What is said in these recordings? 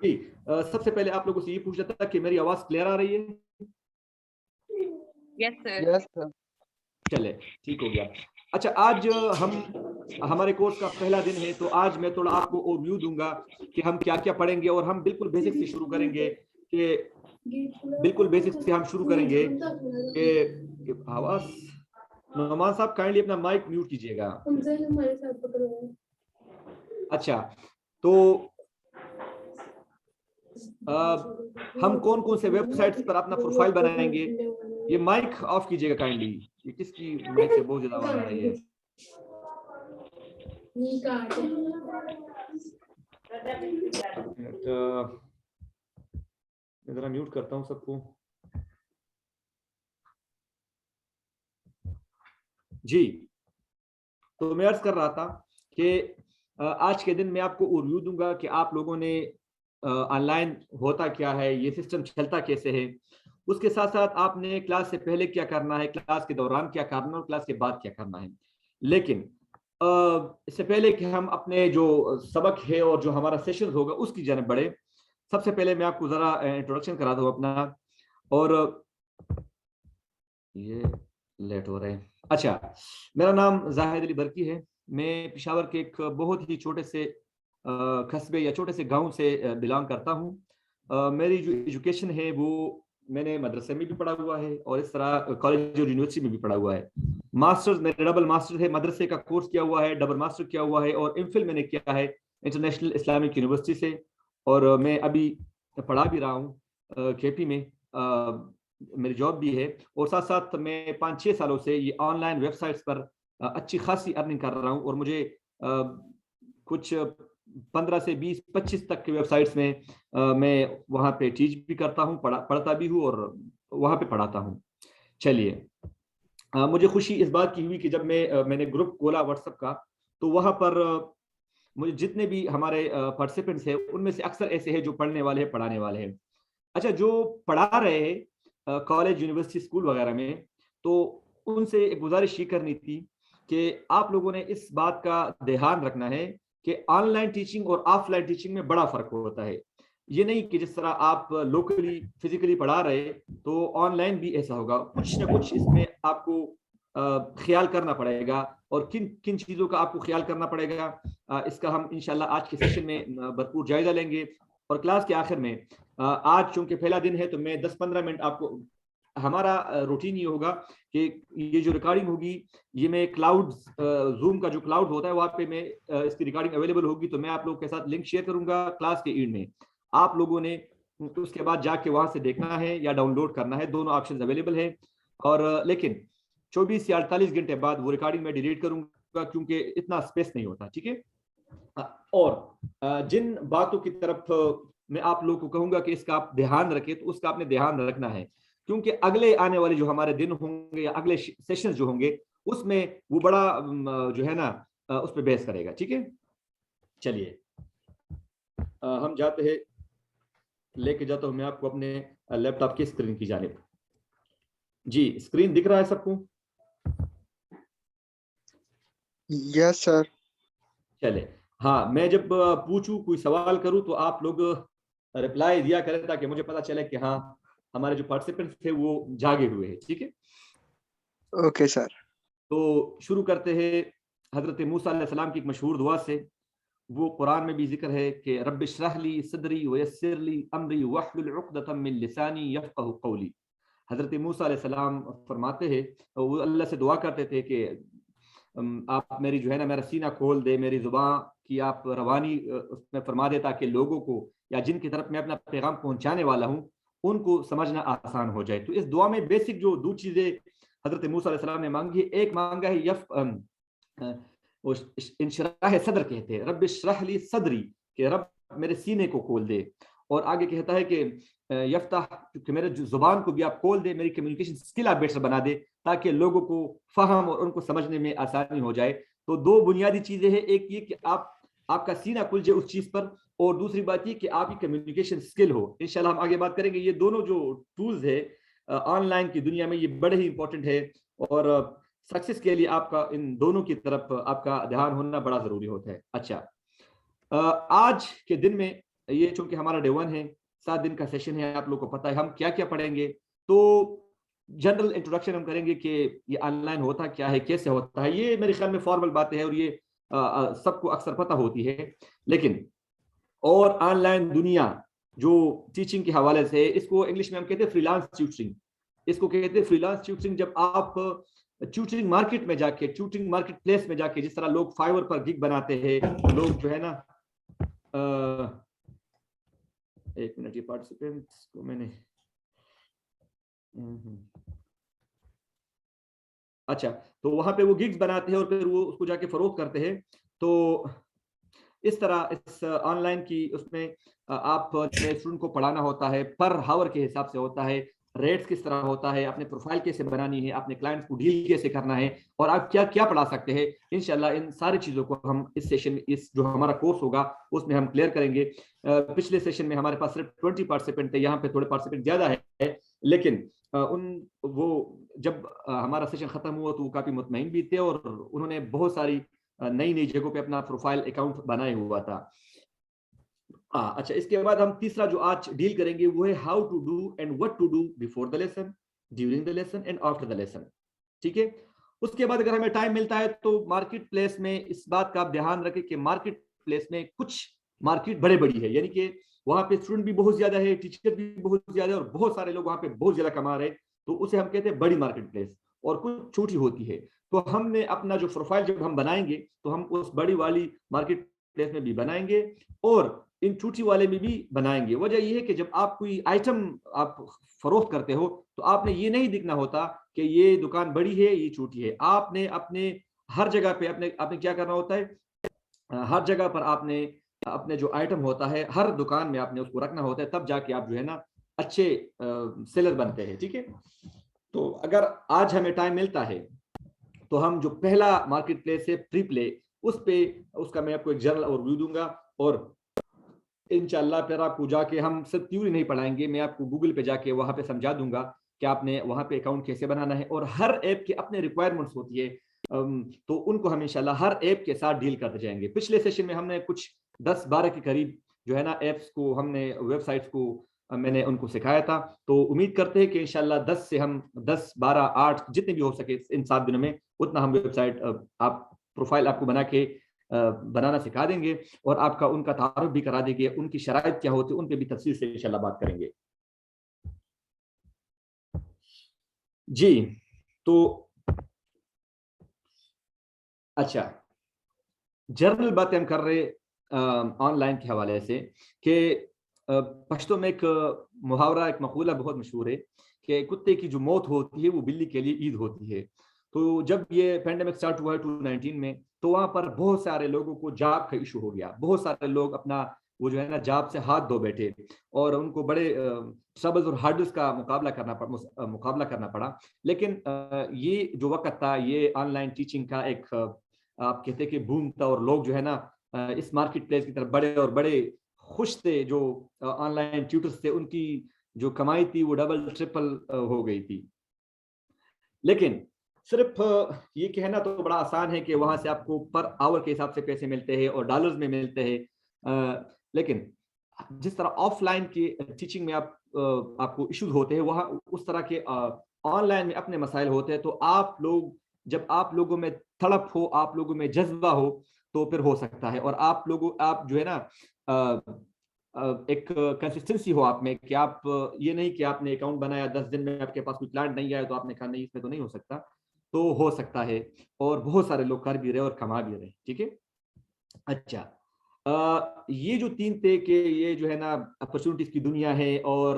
जी, सबसे पहले आप लोगों से ये पूछना था कि मेरी आवाज क्लियर आ रही है? Yes sir. Yes sir. चले, ठीक हो गया। अच्छा, आज हम हमारे कोर्स का पहला दिन है, तो आज मैं थोड़ा आपको ओवरव्यू दूंगा कि हम क्या क्या पढ़ेंगे, और हम बिल्कुल बेसिक से शुरू करेंगे कि आवाज। नौमान साहब काइंडली अपना माइक म्यूट कीजिएगा। अच्छा, तो हम कौन कौन से वेबसाइट्स पर अपना प्रोफाइल बनाएंगे। ये माइक ऑफ कीजिएगा काइंडली, ये किसकी माइक से बहुत ज्यादा आवाज आ रही है। मैं जरा म्यूट करता हूं सबको। जी, तो मैं अर्ज कर रहा था कि आज के दिन मैं आपको ओवरव्यू दूंगा कि आप लोगों ने ऑनलाइन होता क्या है, ये सिस्टम चलता कैसे है। उसके साथ साथ आपने क्लास से पहले क्या करना है, क्लास के दौरान क्या करना है और क्लास के बाद क्या करना है। लेकिन इससे पहले कि हम अपने जो सबक है और जो हमारा सेशन होगा उसकी जानिब बढ़े, सबसे पहले मैं आपको जरा इंट्रोडक्शन करा दूं अपना। और ये लेट हो रहे हैं। अच्छा, मेरा नाम जाहिद अली बरकी है। मैं पेशावर के एक बहुत ही छोटे से कस्बे या छोटे से गांव से बिलोंग करता हूं। मेरी जो एजुकेशन है वो मैंने मदरसे में भी पढ़ा हुआ है और इस तरह कॉलेज और यूनिवर्सिटी में भी पढ़ा हुआ है। मास्टर्स मेरे डबल मास्टर है, मदरसे का कोर्स किया हुआ है, डबल मास्टर किया हुआ है, और एमफिल मैंने किया है इंटरनेशनल इस्लामिक यूनिवर्सिटी से। और मैं अभी पढ़ा भी रहा हूँ केपी में, मेरी जॉब भी है। और साथ साथ मैं 5-6 सालों से ये ऑनलाइन वेबसाइट्स पर अच्छी खासी अर्निंग कर रहा हूँ, और मुझे कुछ 15 से 20-25 तक की वेबसाइट्स में मैं वहाँ पे टीच भी करता हूँ, पढ़ता भी हूँ और वहाँ पे पढ़ाता हूँ। चलिए, मुझे खुशी इस बात की हुई कि जब मैंने ग्रुप खोला व्हाट्सएप का, तो वहाँ पर मुझे जितने भी हमारे पार्टिसिपेंट्स हैं उनमें से अक्सर ऐसे हैं जो पढ़ने वाले हैं, पढ़ाने वाले हैं। अच्छा, जो पढ़ा रहे हैं कॉलेज यूनिवर्सिटी स्कूल वगैरह में, तो उनसे एक गुजारिश ये करनी थी कि आप लोगों ने इस बात का ध्यान रखना है कि ऑनलाइन टीचिंग और ऑफलाइन टीचिंग में बड़ा फर्क होता है। ये नहीं कि जिस तरह आप लोकली फिजिकली पढ़ा रहे तो ऑनलाइन भी ऐसा होगा। कुछ ना कुछ इसमें आपको ख्याल करना पड़ेगा, और किन किन चीज़ों का आपको ख्याल करना पड़ेगा इसका हम इंशाल्लाह आज के सेशन में भरपूर जायजा लेंगे। और क्लास के आखिर में आज चूंकि पहला दिन है तो मैं 10-15 मिनट आपको, हमारा रूटीन ये होगा कि ये जो रिकॉर्डिंग होगी ये मैं क्लाउड, जूम का जो क्लाउड होता है वहाँ पे मैं इसकी रिकॉर्डिंग अवेलेबल होगी, तो मैं आप लोगों के साथ लिंक शेयर करूंगा क्लास के एंड में। आप लोगों ने उसके बाद जाके वहां से देखना है या डाउनलोड करना है, दोनों ऑप्शन अवेलेबल है। और लेकिन 24 या 48 घंटे बाद वो रिकॉर्डिंग मैं डिलीट करूंगा, क्योंकि इतना स्पेस नहीं होता। ठीक है। और जिन बातों की तरफ मैं आप लोगों को कहूंगा कि इसका आप ध्यान रखें, तो उसका आपने ध्यान रखना है, क्योंकि अगले आने वाले जो हमारे दिन होंगे या अगले सेशन जो होंगे उसमें वो बड़ा जो है ना उस पर बहस करेगा। ठीक है, चलिए हम जाते हैं, लेके जाता हूं मैं आपको अपने लैपटॉप की स्क्रीन की जानिब। जी, स्क्रीन दिख रहा है सबको? Yes sir. चले, हाँ, मैं जब पूछूं कोई सवाल करूं तो आप लोग रिप्लाई दिया करें, ताकि मुझे पता चले कि हाँ हमारे जो पार्टिसिपेंट्स थे वो जागे हुए हैं। ठीक है, ओके सर। तो शुरू करते हैं हजरत मूसा अलैहिस्सलाम की एक मशहूर दुआ से। वो कुरान में भी जिक्र है कि रब्ब इश्रह ली सदरी वयस्सिर ली अमरी वहलुल उक़दतम मिन लिसानी यफ़क़हू क़ौली। हजरत मूसा अलैहिस्सलाम फरमाते हैं, वो अल्लाह से दुआ करते थे कि आप मेरी जो है ना मेरा सीना खोल दे, मेरी जुबान की आप रवानी उसमें फरमा दे, ताकि लोगों को या जिनकी तरफ मैं अपना पैगाम पहुंचाने वाला हूं उनको समझना आसान हो जाए। तो इस दुआ में बेसिक जो दो चीजें हजरत मूसा अलैहिस्सलाम ने मांगी है, एक मांगा है इंशराह सदर कहते हैं, रब इश्रह ली सदरी, कि रब मेरे सीने को खोल दे। और आगे कहता है कि यफ्ताह, कि मेरे जुबान को भी आप खोल दे, मेरी कम्युनिकेशन स्किल आप बेटर बना दे, ताकि लोगों को फहम और उनको समझने में आसानी हो जाए। तो दो बुनियादी चीजें हैं, एक ये कि आपका सीना खुल जाए उस चीज पर, और दूसरी बात ये कि आपकी कम्युनिकेशन स्किल हो। इंशाल्लाह हम आगे बात करेंगे। ये दोनों जो टूल्स है ऑनलाइन की दुनिया में ये बड़े ही इंपॉर्टेंट है, और सक्सेस के लिए आपका इन दोनों की तरफ आपका ध्यान होना बड़ा जरूरी होता है। अच्छा, आज के दिन में ये चूंकि हमारा डे 1 है, 7 दिन का सेशन है, आप लोग को पता है हम क्या क्या पढ़ेंगे। तो जनरल इंट्रोडक्शन हम करेंगे कि ये ऑनलाइन होता क्या है, कैसे होता है। ये मेरे ख्याल में फॉर्मल बातें हैं और ये सबको अक्सर पता होती है। लेकिन और ऑनलाइन दुनिया जो टीचिंग के हवाले से, इसको इंग्लिश में हम कहते हैं फ्रीलांस ट्यूटरिंग। इसको कहते हैं फ्रीलांस ट्यूटरिंग। जब आप ट्यूटरिंग मार्केट में जाके, ट्यूटरिंग मार्केट प्लेस में जाके, जिस तरह लोग फाइवर पर गिग बनाते हैं, लोग जो है ना, एक मिनट, ये पार्टिसिपेंट्स को मैंने अच्छा, तो वहां पे वो गिग्स बनाते हैं और फिर वो उसको जाके फरोख्त करते हैं। तो इस तरह इस ऑनलाइन की उसमें आप स्टूडेंट को पढ़ाना होता है, पर हावर के हिसाब से होता है, रेट्स किस तरह होता है, अपने प्रोफाइल कैसे बनानी है, अपने क्लाइंट्स को डील कैसे करना है, और आप क्या क्या पढ़ा सकते हैं। इंशाल्लाह इन सारी चीज़ों को हम इस सेशन, इस जो हमारा कोर्स होगा उसमें हम क्लियर करेंगे। पिछले सेशन में हमारे पास सिर्फ 20 पार्टिसिपेंट थे, यहाँ पे थोड़े पार्टिसिपेंट ज़्यादा है, लेकिन उन वो जब हमारा सेशन खत्म हुआ तो वो काफ़ी मुतमईन भी थे और उन्होंने बहुत सारी नई नई जगहों पे अपना प्रोफाइल अकाउंट बनाए हुआ था। अच्छा, इसके बाद हम तीसरा जो आज डील करेंगे वो है how to do and what to do before the lesson, during the lesson and after the lesson. ठीक है। उसके बाद अगर हमें टाइम मिलता है तो मार्केट प्लेस में इस बात का आप ध्यान रखें कि मार्केट प्लेस में कुछ मार्केट बड़े बड़ी है, यानी कि वहां पे स्टूडेंट भी बहुत ज्यादा है, टीचर भी बहुत ज्यादा है और बहुत सारे लोग वहां पे बहुत ज्यादा कमा रहे हैं, तो उसे हम कहते हैं बड़ी मार्केट प्लेस। और कुछ छोटी होती है। तो हमने अपना जो प्रोफाइल जब हम बनाएंगे तो हम उस बड़ी वाली मार्केट प्लेस में भी बनाएंगे और इन छोटी वाले में भी बनाएंगे। वजह यह है कि जब आप कोई आइटम आप फरोख्त करते हो तो आपने ये नहीं दिखना होता कि ये दुकान बड़ी है ये छोटी है। आपने अपने हर जगह पे अपने आपने क्या करना होता है, हर जगह पर आपने अपने जो आइटम होता है हर दुकान में आपने उसको रखना होता है, तब जाके आप जो है ना अच्छे सेलर बनते हैं। ठीक है। तो अगर आज हमें टाइम मिलता है तो हम जो पहला मार्केट प्लेस है प्री प्ले, उस पे उसका मैं आपको एक जनरल ओवरव्यू दूंगा और इंशाल्लाह फिर आपको जाके हम सिर्फ थ्योरी नहीं पढ़ाएंगे, मैं आपको गूगल पे जाके वहां पे समझा दूंगा कि आपने वहां पे अकाउंट कैसे बनाना है। और हर ऐप के अपने रिक्वायरमेंट्स होती है, तो उनको हम इंशाल्लाह हर ऐप के साथ डील करते जाएंगे। पिछले सेशन में हमने कुछ 10-12 के करीब जो है ना ऐप्स को, हमने वेबसाइट्स को मैंने उनको सिखाया था। तो उम्मीद करते हैं कि इंशाल्लाह 10 से हम 10, 12, 8 जितने भी हो सके इन 7 दिनों में उतना हम वेबसाइट आप प्रोफाइल आपको बना के बनाना सिखा देंगे और आपका उनका तारुफ भी करा देंगे, उनकी शराइत क्या होती है उन पे भी तफसील से इंशाल्लाह बात करेंगे। जी, तो अच्छा, जनरल बातें हम कर रहे ऑनलाइन के हवाले से कि पश्तो में एक मुहावरा, एक मकूला बहुत मशहूर है कि कुत्ते की जो मौत होती है वो बिल्ली के लिए ईद होती है। तो जब ये पेंडेमिक स्टार्ट हुआ है 2019 में, तो वहाँ पर बहुत सारे लोगों को जॉब का इशू हो गया। बहुत सारे लोग अपना वो जो है ना जॉब से हाथ धो बैठे और उनको बड़े ट्रबल्स और हार्डल्स का मुकाबला करना पड़ा। लेकिन ये जो वक्त था ये ऑनलाइन टीचिंग का एक आप कहते हैं कि बूम था और लोग जो है ना इस मार्केट प्लेस की तरफ बड़े और बड़े खुश थे। जो ऑनलाइन ट्यूटर्स थे उनकी जो कमाई थी वो डबल ट्रिपल हो गई थी। लेकिन सिर्फ ये कहना तो बड़ा आसान है कि वहां से आपको पर आवर के हिसाब से पैसे मिलते हैं और डॉलर्स में मिलते हैं, लेकिन जिस तरह ऑफलाइन की टीचिंग में आपको इश्यूज होते हैं, वहाँ उस तरह के ऑनलाइन में अपने मसाइल होते हैं। तो आप लोग, जब आप लोगों में तड़प हो, आप लोगों में जज्बा हो, तो फिर हो सकता है। और आप जो है ना एक कंसिस्टेंसी हो आप में कि आप ये नहीं कि आपने अकाउंट बनाया 10 दिन में आपके पास कोई क्लाइंट नहीं आया तो आपने कहा नहीं इसमें तो नहीं हो सकता। तो हो सकता है और बहुत सारे लोग कर भी रहे और कमा भी रहे। ठीक है। अच्छा, ये जो 3 थे कि ये जो है ना अपॉर्चुनिटीज की दुनिया है और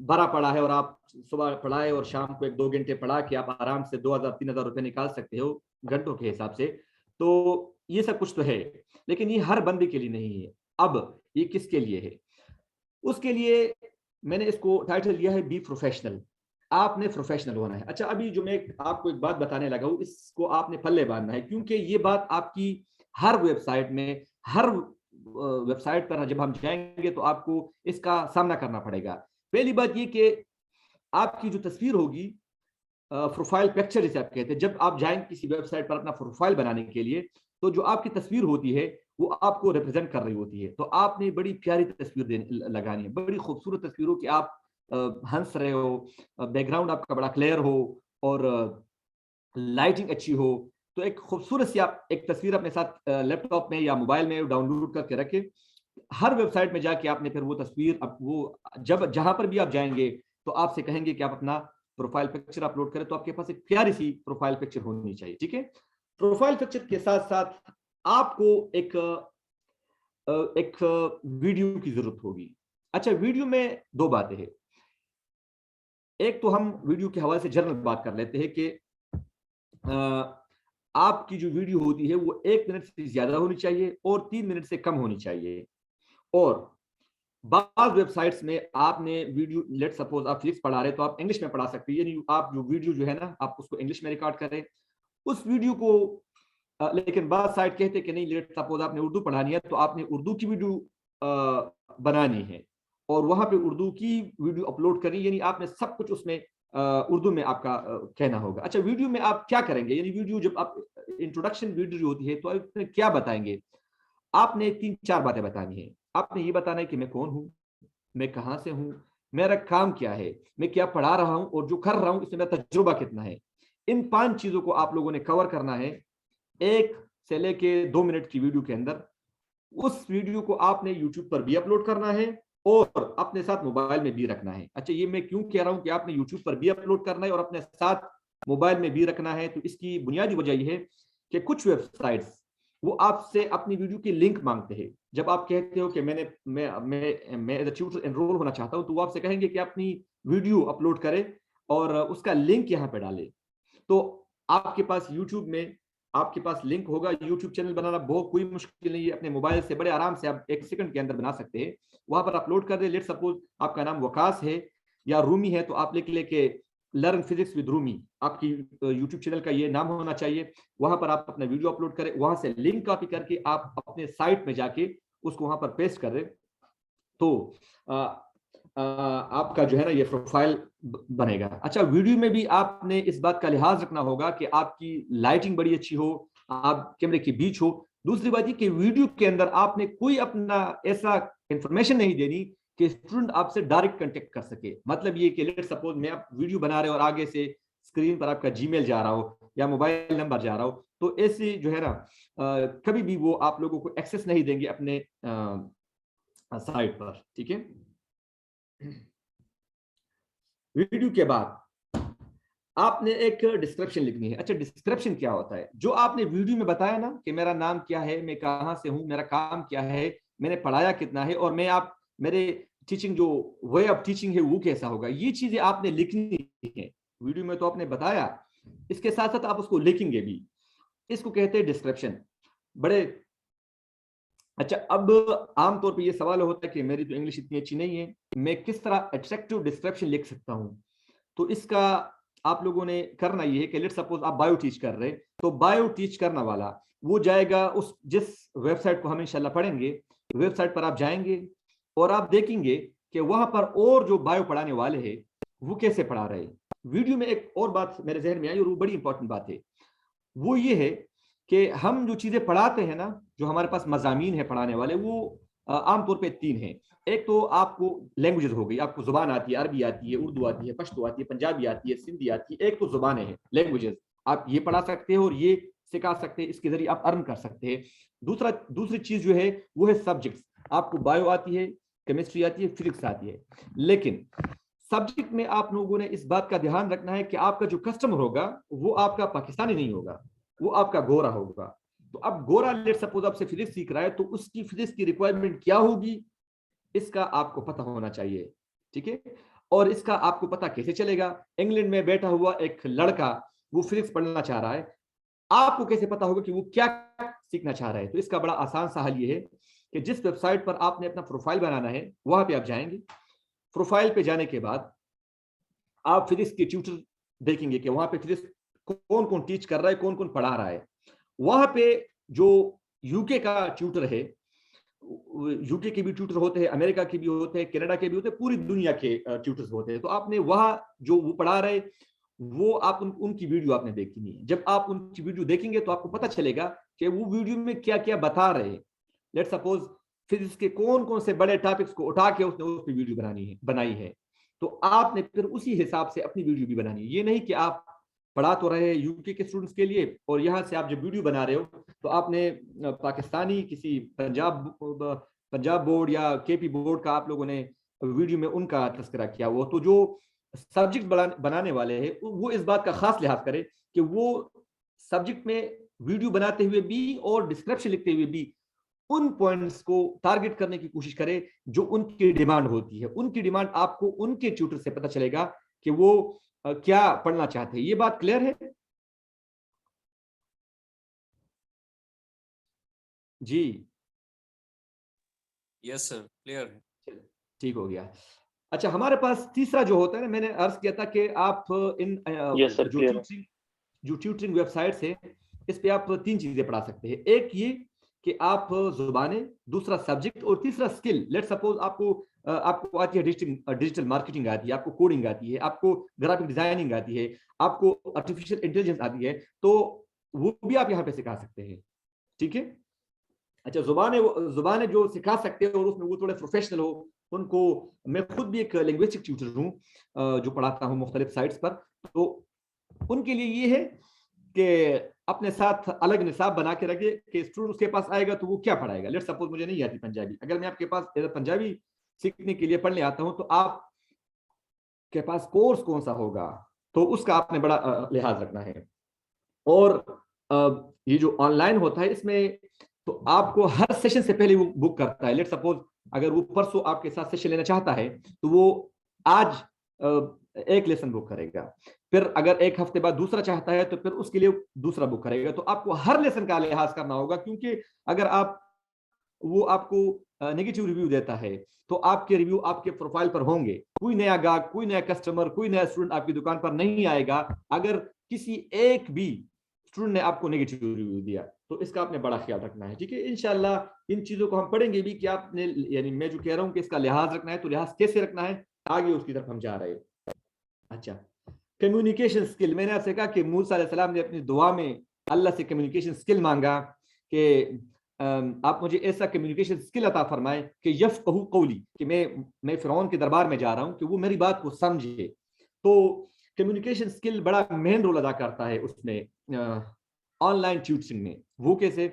भरा पड़ा है और आप सुबह पढ़ाए और शाम को 1-2 घंटे पढ़ा के आप आराम से 2000-3000 रुपए निकाल सकते हो घंटों के हिसाब से। तो ये सब कुछ तो है, लेकिन ये हर बंदे के लिए नहीं है। अब ये किसके लिए है? उसके लिए मैंने इसको टाइटल दिया है बी प्रोफेशनल। आपने प्रोफेशनल होना है। अच्छा, अभी जो मैं आपको एक बात बताने लगा हूं इसको आपने पल्ले बांधना है, क्योंकि ये बात आपकी हर वेबसाइट में, हर वेबसाइट पर जब हम जाएंगे तो आपको इसका सामना करना पड़ेगा। पहली बात ये कि आपकी जो तस्वीर होगी, प्रोफाइल पिक्चर जिसे आप कहते हैं, जब आप जाएंगे किसी वेबसाइट पर अपना प्रोफाइल बनाने के लिए, तो जो आपकी तस्वीर होती है वो आपको रिप्रेजेंट कर रही होती है। तो आपने बड़ी प्यारी तस्वीर लगानी है, बड़ी खूबसूरत तस्वीरों की आप हंस रहे हो, बैकग्राउंड आपका बड़ा क्लियर हो और लाइटिंग अच्छी हो। तो एक खूबसूरत सी आप एक तस्वीर अपने साथ लैपटॉप में या मोबाइल में डाउनलोड करके रखें। हर वेबसाइट में जाके आपने फिर वो तस्वीर वो जब जहां पर भी आप जाएंगे तो आपसे कहेंगे कि आप अपना प्रोफाइल पिक्चर अपलोड करें, तो आपके पास एक प्यारी सी प्रोफाइल पिक्चर होनी चाहिए। ठीक है, प्रोफाइल पिक्चर के साथ साथ आपको एक वीडियो की जरूरत होगी। अच्छा, वीडियो में दो बातें हैं। एक तो हम वीडियो के हवाले से जनरल बात कर लेते हैं कि आपकी जो वीडियो होती है वो 1 मिनट से ज्यादा होनी चाहिए और 3 मिनट से कम होनी चाहिए। और बाज़ वेबसाइट्स में आपने वीडियो, लेट सपोज आप फिजिक्स पढ़ा रहे हैं तो आप इंग्लिश में पढ़ा सकते हैं, यानी आप जो वीडियो जो है ना आप उसको इंग्लिश में रिकॉर्ड करें उस वीडियो को। लेकिन बाज़ साइट कहते हैं कि नहीं, लेट सपोज आपने उर्दू पढ़ानी है तो आपने उर्दू की वीडियो बनानी है और वहां पे उर्दू की वीडियो अपलोड करनी, यानी आपने सब कुछ उसमें उर्दू में आपका कहना होगा। अच्छा, वीडियो में आप क्या करेंगे, यानी वीडियो जब आप इंट्रोडक्शन वीडियो जो होती है तो आप क्या बताएंगे? आपने 3-4 बातें बतानी है। आपने ये बताना है कि मैं कौन हूं, मैं कहां से हूं, मेरा काम क्या है, मैं क्या पढ़ा रहा हूं और जो कर रहा हूं इसमें मेरा तजुर्बा कितना है। इन 5 चीजों को आप लोगों ने कवर करना है 1 से लेके 2 मिनट की वीडियो के अंदर। उस वीडियो को आपने यूट्यूब पर भी अपलोड करना है और अपने साथ मोबाइल में भी रखना है। अच्छा, ये मैं क्यों कह रहा हूं कि आपने यूट्यूब पर भी अपलोड करना है और अपने साथ मोबाइल में भी रखना है? तो इसकी बुनियादी वजह यह है कि कुछ वेबसाइट्स वो आपसे अपनी वीडियो की लिंक मांगते हैं। जब आप कहते हो कि मैं एज अ ट्यूटर एनरोल होना चाहता हूं, तो वो आपसे कहेंगे कि अपनी वीडियो अपलोड करें और उसका लिंक यहाँ पे डालें। तो आपके पास यूट्यूब में आपके पास लिंक होगा। यूट्यूब चैनल बनाना बहुत कोई मुश्किल नहीं है, अपने मोबाइल से बड़े आराम से आप 1 सेकंड के अंदर बना सकते हैं। वहां पर अपलोड कर दे। लेट सपोज आपका नाम वकास है या रूमी है तो आप लिख लेके लर्न फिजिक्स विद रूमी, आपकी यूट्यूब चैनल का ये नाम होना चाहिए। वहां पर आप अपना वीडियो अपलोड करें, वहां से लिंक कॉपी करके आप अपने साइट में जाके उसको वहां पर पेस्ट कर दें। तो आपका जो है ना ये प्रोफाइल बनेगा। अच्छा, वीडियो में भी आपने इस बात का लिहाज रखना होगा कि आपकी लाइटिंग बड़ी अच्छी हो, आप कैमरे के बीच हो। दूसरी बात ये कि वीडियो के अंदर आपने कोई अपना ऐसा इंफॉर्मेशन नहीं देनी कि स्टूडेंट आपसे डायरेक्ट कांटेक्ट कर सके। मतलब ये कि लेट सपोज मैं आप वीडियो बना रहे हो और आगे से स्क्रीन पर आपका जीमेल जा रहा हो या मोबाइल नंबर जा रहा हो, तो ऐसे जो है ना कभी भी वो आप लोगों को एक्सेस नहीं देंगे अपने साइट पर। ठीक है, वीडियो के बाद आपने एक डिस्क्रिप्शन लिखनी है। अच्छा, डिस्क्रिप्शन क्या होता है? जो आपने वीडियो में बताया ना कि मेरा नाम क्या है, मैं कहां से हूं, मेरा काम क्या है, मैंने पढ़ाया कितना है और मेरे टीचिंग जो वे ऑफ टीचिंग है वो कैसा होगा, ये चीजें आपने लिखनी है। वीडियो में तो आपने बताया, इसके साथ साथ आप उसको लिखेंगे भी। इसको कहते हैं डिस्क्रिप्शन। बड़े अच्छा, अब आमतौर पे ये सवाल होता है कि मेरी तो इंग्लिश इतनी अच्छी नहीं है, मैं किस तरह अट्रैक्टिव डिस्क्रिप्शन लिख सकता हूं? तो इसका आप लोगों ने करना ये है कि लेट सपोज आप बायो टीच कर रहे हैं, तो बायो टीच करने वाला वो जाएगा उस जिस वेबसाइट को हम इंशाल्लाह पढ़ेंगे, वेबसाइट पर आप जाएंगे और आप देखेंगे कि वहां पर और जो बायो पढ़ाने वाले हैं वो कैसे पढ़ा रहे हैं। वीडियो में एक और बात मेरे जहन में आई और वो बड़ी इंपॉर्टेंट बात है, वो ये है कि हम जो चीजें पढ़ाते हैं ना, जो हमारे पास मजामीन है पढ़ाने वाले, वो आमतौर पे 3 हैं। एक तो आपको लैंग्वेजेस हो गई, आपको जुबान आती है, अरबी आती है, उर्दू आती है, पश्तो आती है, पंजाबी आती है, सिंधी आती है। एक तो जुबानें हैं, लैंग्वेजेस, आप ये पढ़ा सकते हो और ये सिखा सकते हैं, इसके जरिए आप अर्न कर सकते हैं। दूसरी चीज जो है वो है सब्जेक्ट्स। आपको बायो आती है, केमिस्ट्री आती है, फिजिक्स आती है, लेकिन सब्जेक्ट में आप लोगों ने इस बात का ध्यान रखना है कि आपका जो कस्टमर होगा वो आपका पाकिस्तानी नहीं होगा, वो आपका गोरा होगा। तो अब गोरा लेट सपोज आपसे फिजिक्स सीख रहा है तो उसकी फिजिक्स की रिक्वायरमेंट क्या होगी इसका आपको पता होना चाहिए। ठीक है, और इसका आपको पता कैसे चलेगा? इंग्लैंड में बैठा हुआ एक लड़का वो फिजिक्स पढ़ना चाह रहा है, आपको कैसे पता होगा कि वो क्या सीखना चाह रहा है? तो इसका बड़ा आसान सा हल ये है कि जिस वेबसाइट पर आपने अपना प्रोफाइल बनाना है वहां पे आप जाएंगे। प्रोफाइल पे जाने के बाद आप फिजिक्स के ट्यूटर देखेंगे कि वहां पे फिजिक्स कौन कौन टीच कर रहा है, कौन कौन पढ़ा रहा है। वहां पे जो यूके का ट्यूटर है, यूके के भी ट्यूटर होते हैं, अमेरिका के भी होते हैं, कनाडा के भी होते हैं, पूरी दुनिया के ट्यूटर्स होते हैं। तो आपने वहां जो वो पढ़ा रहे वो आप उनकी वीडियो आपने देखनी है। जब आप उनकी वीडियो देखेंगे तो आपको पता चलेगा कि वो वीडियो में क्या क्या बता रहे हैं। लेट सपोज फिजिक्स के कौन कौन से बड़े टॉपिक्स को उठा के उसने उस पर वीडियो बनाई है, तो आपने फिर उसी हिसाब से अपनी वीडियो भी बनानी है। ये नहीं कि आप पढ़ा तो रहे यूके के स्टूडेंट्स के लिए और यहाँ से आप जब वीडियो बना रहे हो तो आपने पाकिस्तानी किसी पंजाब बोर्ड या केपी बोर्ड का आप लोगों ने वीडियो में उनका तस्करा किया। वो तो जो सब्जेक्ट बनाने वाले हैं वो इस बात का खास लिहाज करे कि वो सब्जेक्ट में वीडियो बनाते हुए भी और डिस्क्रिप्शन लिखते हुए भी उन पॉइंट्स को टारगेट करने की कोशिश करे जो उनकी डिमांड होती है। उनकी डिमांड आपको उनके ट्यूटर से पता चलेगा कि वो क्या पढ़ना चाहते हैं। ये बात क्लियर है जी? यस सर, क्लियर है। ठीक हो गया। अच्छा, हमारे पास तीसरा जो होता है ना, मैंने अर्ज किया था कि आप इन यस सर, क्लियर है। जो ट्यूटरिंग वेबसाइट्स है इस पे आप 3 चीजें पढ़ा सकते हैं। एक ये कि आप जुबानें, दूसरा सब्जेक्ट और तीसरा स्किल। लेट सपोज आपको आती है डिजिटल मार्केटिंग आती है, आपको कोडिंग आती है, आपको ग्राफिक डिजाइनिंग आती है, आपको आर्टिफिशियल इंटेलिजेंस आती है, तो वो भी आप यहाँ पे सिखा सकते हैं। ठीक है। अच्छा, जुबानें जो सिखा सकते हैं और उसमें वो थोड़े प्रोफेशनल हो, उनको मैं खुद भी एक लिंग्विस्टिक ट्यूटर हूँ जो पढ़ाता हूँ मुख्तलिफ साइट्स पर। तो उनके लिए ये है कि अपने साथ अलग निसाब बना के रखे कि स्टूडेंट उसके पास आएगा तो वो क्या पढ़ाएगा। लेट सपोज मुझे नहीं आती पंजाबी, अगर मैं आपके पास पंजाबी सीखने के लिए पढ़ने आता हूँ तो आप के पास कोर्स कौन सा होगा, तो उसका आपने बड़ा लिहाज रखना है। और ये जो ऑनलाइन होता है इसमें तो आपको हर सेशन से पहले वो बुक करता है। लेट सपोज अगर वो परसों आपके साथ सेशन लेना चाहता है तो वो आज एक लेसन बुक करेगा, फिर अगर एक हफ्ते बाद दूसरा चाहता है तो फिर उसके लिए दूसरा बुक करेगा। तो आपको हर लेसन का लिहाज करना होगा, क्योंकि अगर वो आपको नेगेटिव रिव्यू देता है तो आपके रिव्यू आपके प्रोफाइल पर होंगे। कोई नया गाहक, कोई नया कस्टमर, कोई नया स्टूडेंट आपकी दुकान पर नहीं आएगा अगर किसी एक भी स्टूडेंट ने आपको नेगेटिव रिव्यू दिया। तो इसका आपने बड़ा ख्याल रखना है। ठीक है, इंशाल्लाह इन चीजों को हम पढ़ेंगे भी कि आपने, यानी मैं जो कह रहा हूं कि इसका लिहाज रखना है, तो लिहाज कैसे रखना है आगे उसकी तरफ हम जा रहे हैं। अच्छा, कम्युनिकेशन स्किल। मैंने आपसे कहा कि मूसा अलैहिस्सलाम ने अपनी दुआ में अल्लाह से कम्युनिकेशन स्किल मांगा कि आप मुझे ऐसा कम्युनिकेशन स्किल अता फरमाए कि यफ़क़हू क़ौली, कि मैं फ़िरौन के दरबार में जा रहा हूं कि वो मेरी बात को समझे। तो कम्युनिकेशन स्किल बड़ा मेन रोल अदा करता है उसमें ऑनलाइन ट्यूटरिंग में। वो कैसे?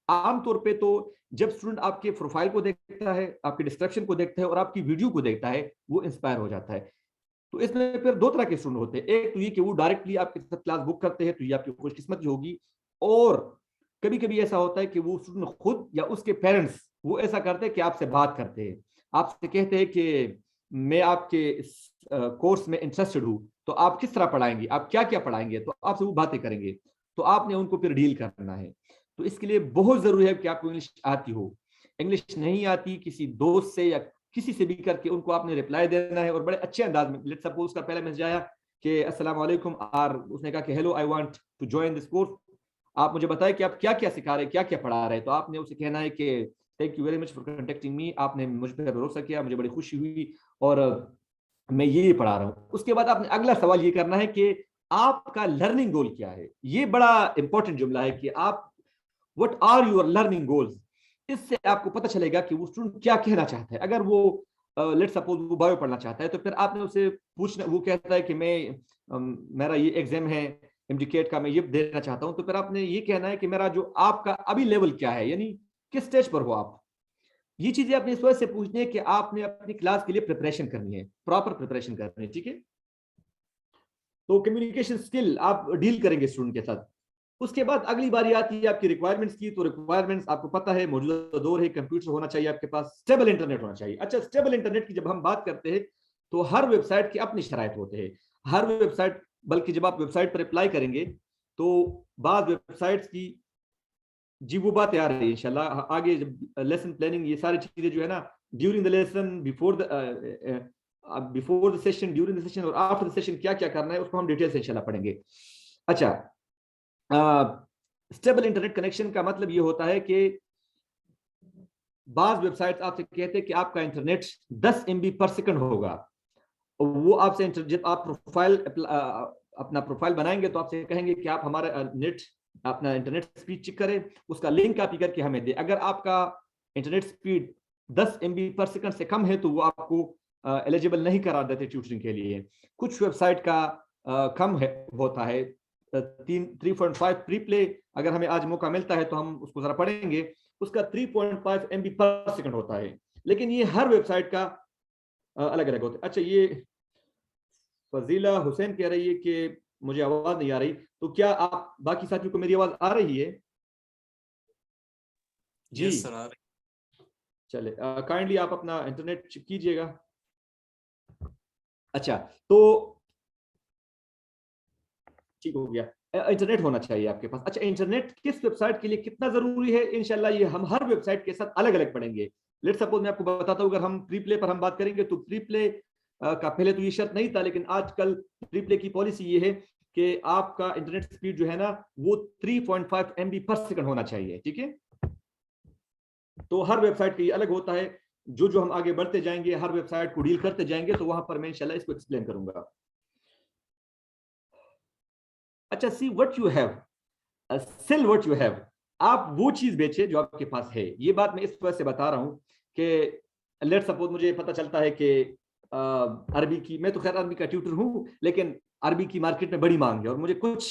आमतौर पे तो जब स्टूडेंट आपके प्रोफाइल को देखता है, आपके डिस्क्रिप्शन को देखता है और आपकी वीडियो को देखता है, वो इंस्पायर हो जाता है। तो इसमें फिर 2 तरह के स्टूडेंट होते हैं। एक तो ये कि वो डायरेक्टली आपके साथ क्लास बुक करते हैं, तो ये आपकी खुशकिस्मती होगी। और कभी-कभी ऐसा होता है कि वो स्टूडेंट खुद या उसके पेरेंट्स वो ऐसा करते हैं कि आपसे बात करते हैं, आपसे कहते हैं कि मैं आपके इस कोर्स में इंटरेस्टेड हूँ, तो आप किस तरह पढ़ाएंगे, आप क्या-क्या पढ़ाएंगे, तो आपसे वो बातें करेंगे। तो आपने उनको फिर डील करना है। तो इसके लिए बहुत जरूरी है कि आपको इंग्लिश आती हो। इंग्लिश नहीं आती, किसी दोस्त से या किसी से भी करके उनको आपने रिप्लाई देना है और बड़े अच्छे अंदाज में। लेट्स सपोज उसका पहला मैसेज आया कि अस्सलाम वालेकुम, और उसने कहा कि hello, I want to join this course, आप मुझे बताएं कि आप क्या-क्या सिखा रहे हैं, क्या-क्या पढ़ा रहे हैं। तो आपने उसे कहना है कि thank you very much for contacting me, आपने मुझ पर भरोसा किया, मुझे बड़ी खुशी हुई और मैं ये पढ़ा रहा हूँ। उसके बाद आपने अगला सवाल ये करना है कि आपका लर्निंग गोल क्या है। ये बड़ा इंपॉर्टेंट जुमला है कि आप what are your learning goals. इससे आपको पता चलेगा कि वो स्टूडेंट क्या कहना चाहता है। अगर वो लेट्स सपोज वो बायो पढ़ना चाहता है तो फिर आपने उसे पूछना, वो कहता है कि मेरा ये एग्जाम है एमडीकेट का, मैं ये देना चाहता हूं, तो फिर आपने ये कहना है कि मेरा जो आपका अभी लेवल क्या है, यानी किस स्टेज पर हो आप। ये चीजें अपने इस वजह से पूछनी है कि आपने अपनी क्लास के लिए प्रिपरेशन करनी है, प्रॉपर प्रिपरेशन करनी है। ठीक है, तो कम्युनिकेशन स्किल आप डील करेंगे स्टूडेंट के साथ। उसके बाद अगली बारी आती है आपकी रिक्वायरमेंट्स की। तो रिक्वायरमेंट्स आपको पता है, मौजूदा दौर है, कंप्यूटर होना चाहिए आपके पास, स्टेबल इंटरनेट होना चाहिए। अच्छा, स्टेबल इंटरनेट की जब हम बात करते हैं तो हर वेबसाइट की अपनी शराइत होते हैं। हर वेबसाइट, बल्कि जब आप वेबसाइट पर अप्लाई करेंगे तो बाद वेबसाइट्स की जी वो बात आ रही है इंशाल्लाह आगे, जब लेसन प्लानिंग, ये सारी चीजें जो है ना, during the lesson, before the session, during the session और आफ्टर द सेशन क्या क्या करना है उसको हम डिटेल से इंशाल्लाह पढ़ेंगे। अच्छा, स्टेबल इंटरनेट कनेक्शन का मतलब ये होता है कि बाज वेबसाइट्स आपसे कहते हैं कि आपका इंटरनेट 10 MB पर सेकंड होगा। वो आपसे जब आप अपना प्रोफाइल बनाएंगे तो आपसे कहेंगे कि आप हमारा नेट, अपना इंटरनेट स्पीड चेक करें, उसका लिंक कॉपी करके हमें दे। अगर आपका इंटरनेट स्पीड 10 MB पर सेकंड से कम है तो वो आपको एलिजिबल नहीं करार देते ट्यूटरिंग के लिए। कुछ वेबसाइट का कम है होता है 3.5 प्री प्ले। अगर हमें आज मौका मिलता है तो हम उसको जरा पढ़ेंगे। उसका 3.5 MB पर सेकंड होता है, लेकिन ये हर वेबसाइट का अलग अलग होता है। अच्छा, ये फजीला हुसैन कह रही है कि मुझे आवाज नहीं आ रही, तो क्या आप बाकी साथियों को मेरी आवाज आ रही है? जी यस सर, आ रही। चले, काइंडली आप अपना इंटरनेट चेक कीजिएगा। अच्छा, तो ठीक हो गया। इंटरनेट होना चाहिए आपके पास। अच्छा, इंटरनेट किस वेबसाइट के लिए कितना जरूरी है, इंशाल्लाह ये हम हर वेबसाइट के साथ अलग अलग पढ़ेंगे। लेट सपोज मैं आपको बताता हूँ, अगर हम प्री प्ले पर हम बात करेंगे तो प्री प्ले का पहले तो ये शर्त नहीं था, लेकिन आजकल प्री प्ले की पॉलिसी ये है कि आपका इंटरनेट स्पीड जो है ना वो 3.5 MB पर सेकंड होना चाहिए। ठीक है, तो हर वेबसाइट के लिए अलग होता है। जो जो हम आगे बढ़ते जाएंगे, हर वेबसाइट को डील करते जाएंगे, तो वहां पर मैं इंशाल्लाह इसको एक्सप्लेन करूंगा। अच्छा, see what you have, sell what you have. आप वो चीज बेचे जो आपके पास है। ये बात मैं इस वजह से बता रहा हूं कि लेट सपोज मुझे पता चलता है कि अरबी की, मैं तो खैर अरबी का ट्यूटर हूं, लेकिन अरबी की मार्केट में बड़ी मांग है और मुझे कुछ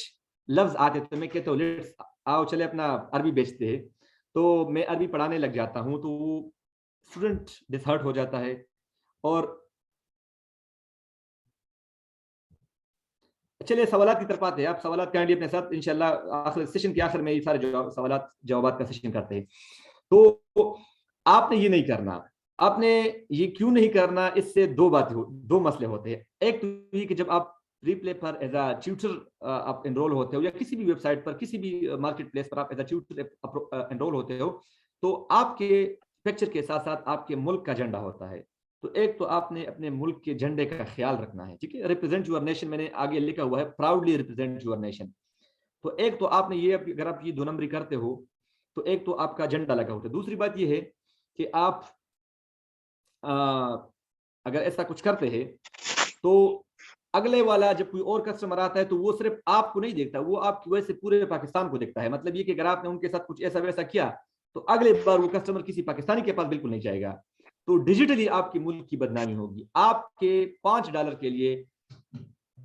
लफ्ज आते तो मैं कहता हूँ लेट्स आओ चले अपना अरबी बेचते हैं। तो मैं अरबी पढ़ाने लग जाता हूँ, तो स्टूडेंट डिसहर्ट हो जाता है। और चलिए सवालात की तरफ आते हैं। आप सवालात काइंडली अपने साथ, इंशाल्लाह आखिर सेशन के आखिर में ये सारे सवालात जवाबात का सेशन करते हैं। तो आपने ये नहीं करना। आपने ये क्यों नहीं करना, इससे दो मसले होते हैं। एक तो ये कि जब आप प्री प्ले पर एज अ ट्यूटर आप एनरोल होते हो, या किसी भी वेबसाइट पर, किसी भी मार्केट प्लेस पर आप एज अ ट्यूटर एनरोल होते हो, तो आपके पिक्चर के साथ साथ आपके मुल्क का झंडा होता है। तो एक तो आपने अपने मुल्क के झंडे का ख्याल रखना है। ठीक है, रिप्रेजेंट यूर नेशन, मैंने आगे लिखा हुआ है प्राउडली रिप्रेजेंट यूर नेशन। तो एक तो आपने ये, अगर आप ये 2 नंबरी करते हो तो एक तो आपका झंडा लगा होता है। दूसरी बात ये है कि आप अगर ऐसा कुछ करते हैं तो अगले वाला जब कोई और कस्टमर आता है तो वो सिर्फ आपको नहीं देखता, वो आपकी वजह से पूरे पाकिस्तान को देखता है। मतलब ये कि अगर आपने उनके साथ कुछ ऐसा वैसा किया तो अगले बार वो कस्टमर किसी पाकिस्तानी के पास बिल्कुल नहीं जाएगा। तो डिजिटली आपके मुल्क की बदनामी होगी। आपके $5 के लिए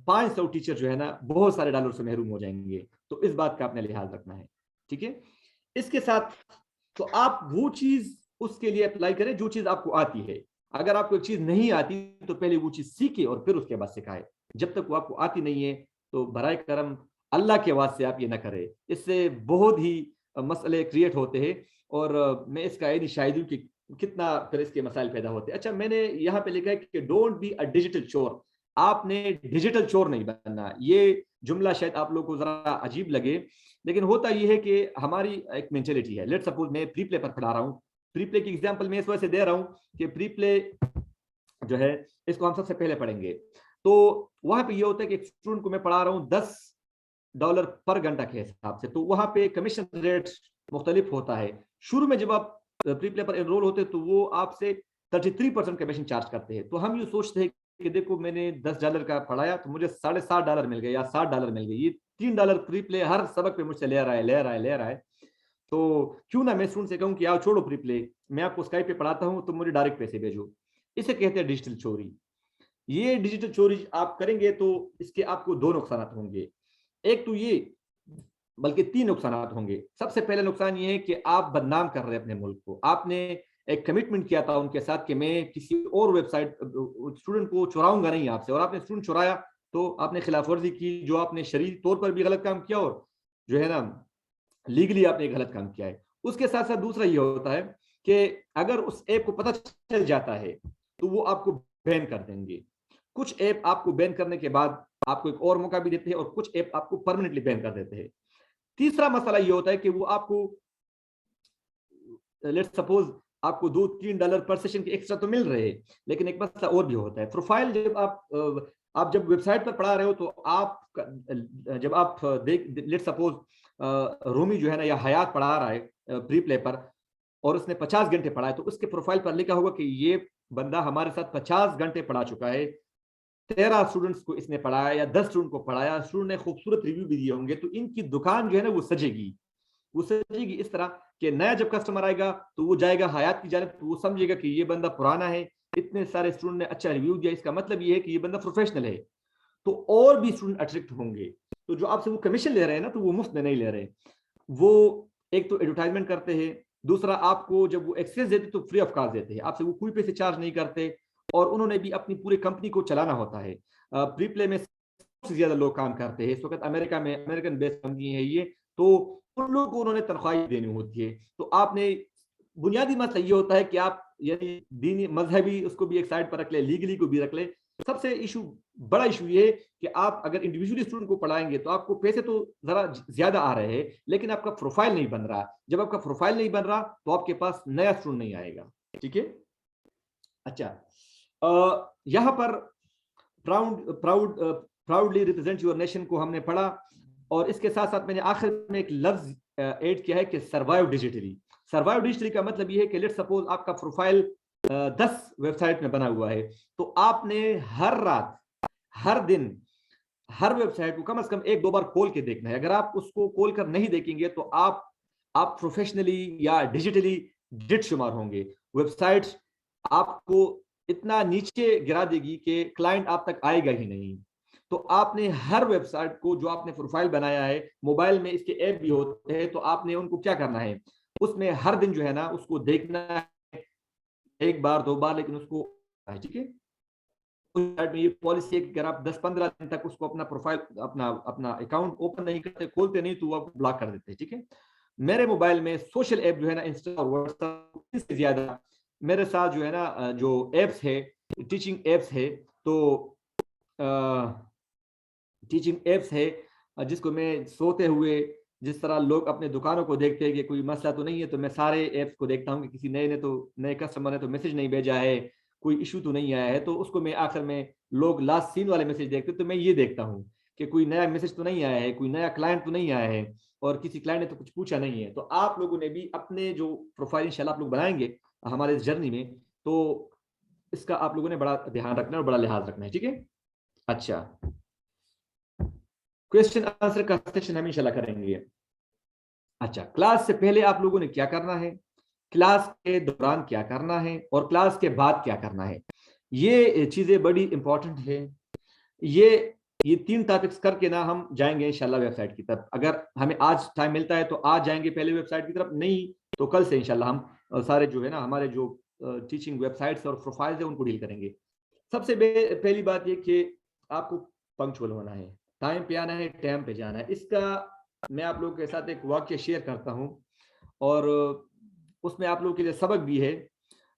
500 टीचर जो है ना बहुत सारे डॉलर से महरूम हो जाएंगे। तो इस बात का आपने लिहाज रखना है। ठीक है, इसके साथ तो आप वो चीज उसके लिए अप्लाई करें जो चीज आपको आती है। अगर आपको एक चीज नहीं आती तो पहले वो चीज सीखे और फिर उसके बाद सिखाए। जब तक वो आपको आती नहीं है तो बराए करम अल्लाह के वास्ते आप ये ना करें, इससे बहुत ही मसले क्रिएट होते हैं। और मैं इसका यही शायद हूँ कि कितना फिर इसके मसाइल पैदा होते हैं। अच्छा, मैंने यहाँ पे लिखा है कि डोंट बी अ डिजिटल चोर। आपने डिजिटल चोर नहीं बनना। ये जुमला शायद आप लोगों को जरा अजीब लगे, लेकिन होता यह है कि हमारी एक मेंटेलिटी है। लेट सपोज मैं प्री प्ले पर पढ़ा रहा हूँ। प्री प्ले की एग्जांपल मैं इस वजह से दे रहा हूँ कि प्री प्ले जो है इसको हम सबसे पहले पढ़ेंगे। तो वहां पे ये होता है कि एक स्टूडेंट को मैं पढ़ा रहा हूँ $10 पर घंटा के हिसाब से, तो वहां पे कमीशन रेट मुख्तलिफ होता है। शुरू में जब आप प्री प्ले पर एनरोल होते हैं तो वो आपसे 33% कमीशन चार्ज करते हैं। तो हम ये सोचते हैं कि देखो मैंने $10 का पढ़ाया तो मुझे $7.5 मिल गए या $60 मिल गए, ये $3 प्री प्ले हर सबक पे मुझसे ले रहा है। तो क्यों ना मैं स्टूडेंट से कहूं कि आओ छोड़ो प्री प्ले, मैं आपको स्काइप पे पढ़ाता हूं तो मुझे डायरेक्ट पैसे भेजो। इसे कहते हैं डिजिटल चोरी। ये डिजिटल चोरी आप करेंगे तो इसके आपको 2 नुकसान होंगे। एक तो ये, बल्कि 3 नुकसान होंगे। सबसे पहले नुकसान ये है कि आप बदनाम कर रहे हैं अपने मुल्क को। आपने एक कमिटमेंट किया था उनके साथ कि मैं किसी और वेबसाइट स्टूडेंट को चुराऊंगा नहीं आपसे, और आपने स्टूडेंट चुराया तो आपने खिलाफ वर्जी की, जो आपने शरीर तौर पर भी गलत काम किया और जो है ना लीगली आपने गलत काम किया है। उसके साथ साथ दूसरा ये होता है कि अगर उस ऐप को पता चल जाता है तो वो आपको बैन कर देंगे। कुछ ऐप आपको बैन करने के बाद आपको एक और मौका भी देते हैं और कुछ ऐप आपको परमानेंटली बैन कर देते हैं। तीसरा मसला ये होता है कि वो आपको लेट्स सपोज आपको $2-3 पर सेशन के एक्स्ट्रा तो मिल रहे हैं, लेकिन एक मसला और भी होता है। प्रोफाइल जब आप जब वेबसाइट पर पढ़ा रहे हो तो आप जब आप देख लेट्स सपोज रोमी जो है ना या हयात पढ़ा रहा है प्री प्ले पर और उसने 50 घंटे पढ़ा है, तो उसके प्रोफाइल पर लिखा होगा कि ये बंदा हमारे साथ 50 घंटे पढ़ा चुका है, 13 स्टूडेंट्स को इसने पढ़ाया या 10 स्टूडेंट को पढ़ाया, स्टूडेंट ने खूबसूरत रिव्यू भी दिए होंगे, तो इनकी दुकान जो है ना वो सजेगी। वो सोचेगी इस तरह कि नया जब कस्टमर आएगा तो वो जाएगा हयात की जानिब, तो वो समझेगा कि ये बंदा पुराना है, इतने सारे स्टूडेंट ने अच्छा रिव्यू दिया, इसका मतलब ये है कि ये बंदा प्रोफेशनल है, तो और भी स्टूडेंट अट्रैक्ट होंगे। तो जो आपसे वो कमीशन ले रहे हैं ना, तो वो मुफ्त में नहीं ले रहे, वो एक तो एडवर्टाइजमेंट करते हैं, दूसरा आपको जब वो एक्सेस देते तो फ्री ऑफ कॉस्ट देते हैं, आपसे वो कोई पैसे चार्ज नहीं करते, और उन्होंने भी अपनी पूरी कंपनी को चलाना होता है। प्री प्ले में सबसे ज्यादा लोग काम करते हैं इस वक्त अमेरिका में, अमेरिकन बेस्ड कंपनी है ये, तो उन लोगों को उन्होंने तनख्वाही देनी होती है। तो आपने बुनियादी मसला ये होता है कि आप यानी दीनी मजहबी उसको भी एक साइड पर रख ले, लीगली को भी रख ले। सबसे इशू, बड़ा इशू ये है कि आप अगर इंडिविजुअली स्टूडेंट को पढ़ाएंगे तो आपको पैसे तो जरा ज्यादा आ रहे हैं, लेकिन आपका प्रोफाइल नहीं बन रहा। जब आपका प्रोफाइल नहीं बन रहा तो आपके पास नया स्टूडेंट नहीं आएगा। ठीक है। अच्छा, यहाँ पर प्राउडली रिप्रेजेंट योर नेशन को हमने पढ़ा, और इसके साथ साथ मैंने आखिर में एक लफ्ज ऐड किया है कि सर्वाइव डिजिटली। सर्वाइव डिजिटली का मतलब ये है कि लेट्स सपोज आपका प्रोफाइल 10 वेबसाइट में बना हुआ है, तो आपने हर रात, हर दिन, हर वेबसाइट को कम से कम 1-2 बार खोल के देखना है। अगर आप उसको खोल कर नहीं देखेंगे तो आप प्रोफेशनली या डिजिटली डिट शुमार होंगे। वेबसाइट आपको इतना नीचे गिरा देगी कि क्लाइंट आप तक आएगा ही नहीं। तो आपने हर वेबसाइट को, जो आपने प्रोफाइल बनाया है, मोबाइल में इसके ऐप भी होते हैं, तो आपने उनको क्या करना है, उसमें हर दिन जो है ना उसको देखना है, 1 बार 2 बार, लेकिन उसको, ठीक है। उस साइड में ये पॉलिसी है कि अगर आप 10-15 दिन तक उसको अपना प्रोफाइल, अपना अपना अकाउंट ओपन नहीं करते, खोलते नहीं, तो वो आपको ब्लॉक कर देते हैं। ठीक है। मेरे मोबाइल में सोशल ऐप जो है ना, इंस्टा और व्हाट्सएप से ज्यादा मेरे साथ जो है ना, जो एप्स है, टीचिंग एप्स है, तो टीचिंग एप्स है, जिसको मैं सोते हुए, जिस तरह लोग अपने दुकानों को देखते हैं कि कोई मसला तो नहीं है, तो मैं सारे एप्स को देखता हूँ कि किसी नए कस्टमर ने तो मैसेज नहीं भेजा है, कोई इशू तो नहीं आया है, तो उसको मैं आखिर में, लोग लास्ट सीन वाले मैसेज देखते, तो मैं ये देखता हूँ कि कोई नया मैसेज तो नहीं आया है, कोई नया क्लाइंट तो नहीं आया है, और किसी क्लाइंट ने तो कुछ पूछा नहीं है। तो आप लोगों ने भी अपने जो प्रोफाइल इंशाल्लाह आप लोग बनाएंगे हमारे इस जर्नी में, तो इसका आप लोगों ने बड़ा ध्यान रखना है और बड़ा लिहाज रखना है। ठीक है। अच्छा, क्वेश्चन आंसर का सेशन हम इंशाल्लाह करेंगे। अच्छा, क्लास से पहले आप लोगों ने क्या करना है, क्लास के दौरान क्या करना है, और क्लास के बाद क्या करना है, ये चीजें बड़ी इंपॉर्टेंट है। ये 3 टॉपिक्स करके ना हम जाएंगे इंशाल्लाह वेबसाइट की तरफ। अगर हमें आज टाइम मिलता है तो आज जाएंगे पहले वेबसाइट की तरफ, नहीं तो कल से इंशाल्लाह हम सारे जो है ना हमारे जो टीचिंग वेबसाइट्स और प्रोफाइल्स है उनको डील करेंगे। सबसे पहली बात ये कि आपको पंक्चुअल होना है, टाइम पे आना है, टाइम पे जाना है। इसका मैं आप लोगों के साथ एक वाक्य शेयर करता हूँ, और उसमें आप लोगों के लिए सबक भी है।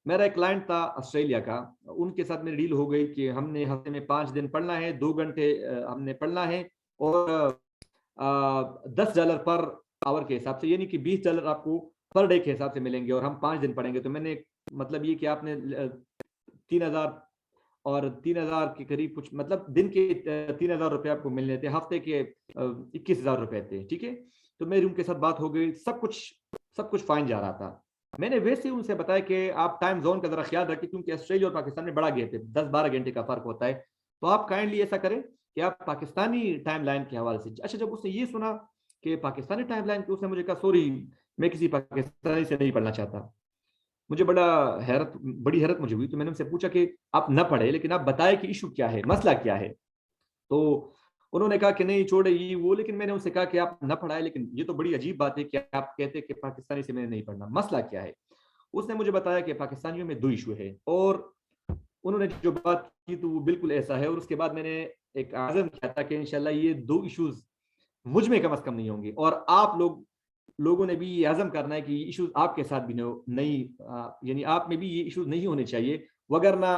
मेरा एक क्लाइंट था ऑस्ट्रेलिया का, उनके साथ मेरी डील हो गई कि हमने हफ्ते में 5 दिन पढ़ना है, 2 घंटे हमने पढ़ना है, और $10 पर आवर के हिसाब से, यानी कि $20 आपको पर डे के हिसाब से मिलेंगे, और हम 5 दिन पढ़ेंगे। तो मैंने, मतलब ये कि आपने 3000 और 3000 के करीब कुछ, मतलब दिन के 3000 रुपए आपको मिलने थे, हफ्ते के 21,000 रुपए थे। ठीक है। तो मेरी उनके साथ बात हो गई, सब कुछ फाइन जा रहा था। मैंने वैसे ही उनसे बताया कि आप टाइम जोन का जरा ख्याल रखें, क्योंकि ऑस्ट्रेलिया और पाकिस्तान में बड़ा गैप है, 10-12 घंटे का फर्क होता है, तो आप काइंडली ऐसा करें कि आप पाकिस्तानी टाइम लाइन के हवाले से। अच्छा, जब उसने ये सुना कि पाकिस्तानी टाइम लाइन, उसने मुझे कहा, सॉरी, मैं किसी पाकिस्तानी से नहीं पढ़ना चाहता। मुझे बड़ी हैरत मुझे हुई। तो मैंने उनसे पूछा कि आप न पढ़े, लेकिन आप बताएं कि इशू क्या है, मसला क्या है। तो उन्होंने कहा कि नहीं छोड़े ये वो, लेकिन मैंने उनसे कहा कि आप न पढ़ाए, लेकिन ये तो बड़ी अजीब बात है कि आप कहते हैं कि पाकिस्तानी से मैंने नहीं पढ़ना, मसला क्या है। उसने मुझे बताया कि पाकिस्तानियों में 2 इशू है, और उन्होंने जो बात की तो वो बिल्कुल ऐसा है। और उसके बाद मैंने एक आज़म किया था कि इंशाल्लाह ये 2 इश्यूज मुझ में कम से कम नहीं होंगे, और आप लोगों ने भी ये आज़म करना है कि ये इश्यूज आपके साथ भी नहीं, यानी आप में भी ये इश्यूज नहीं होने चाहिए, वगरना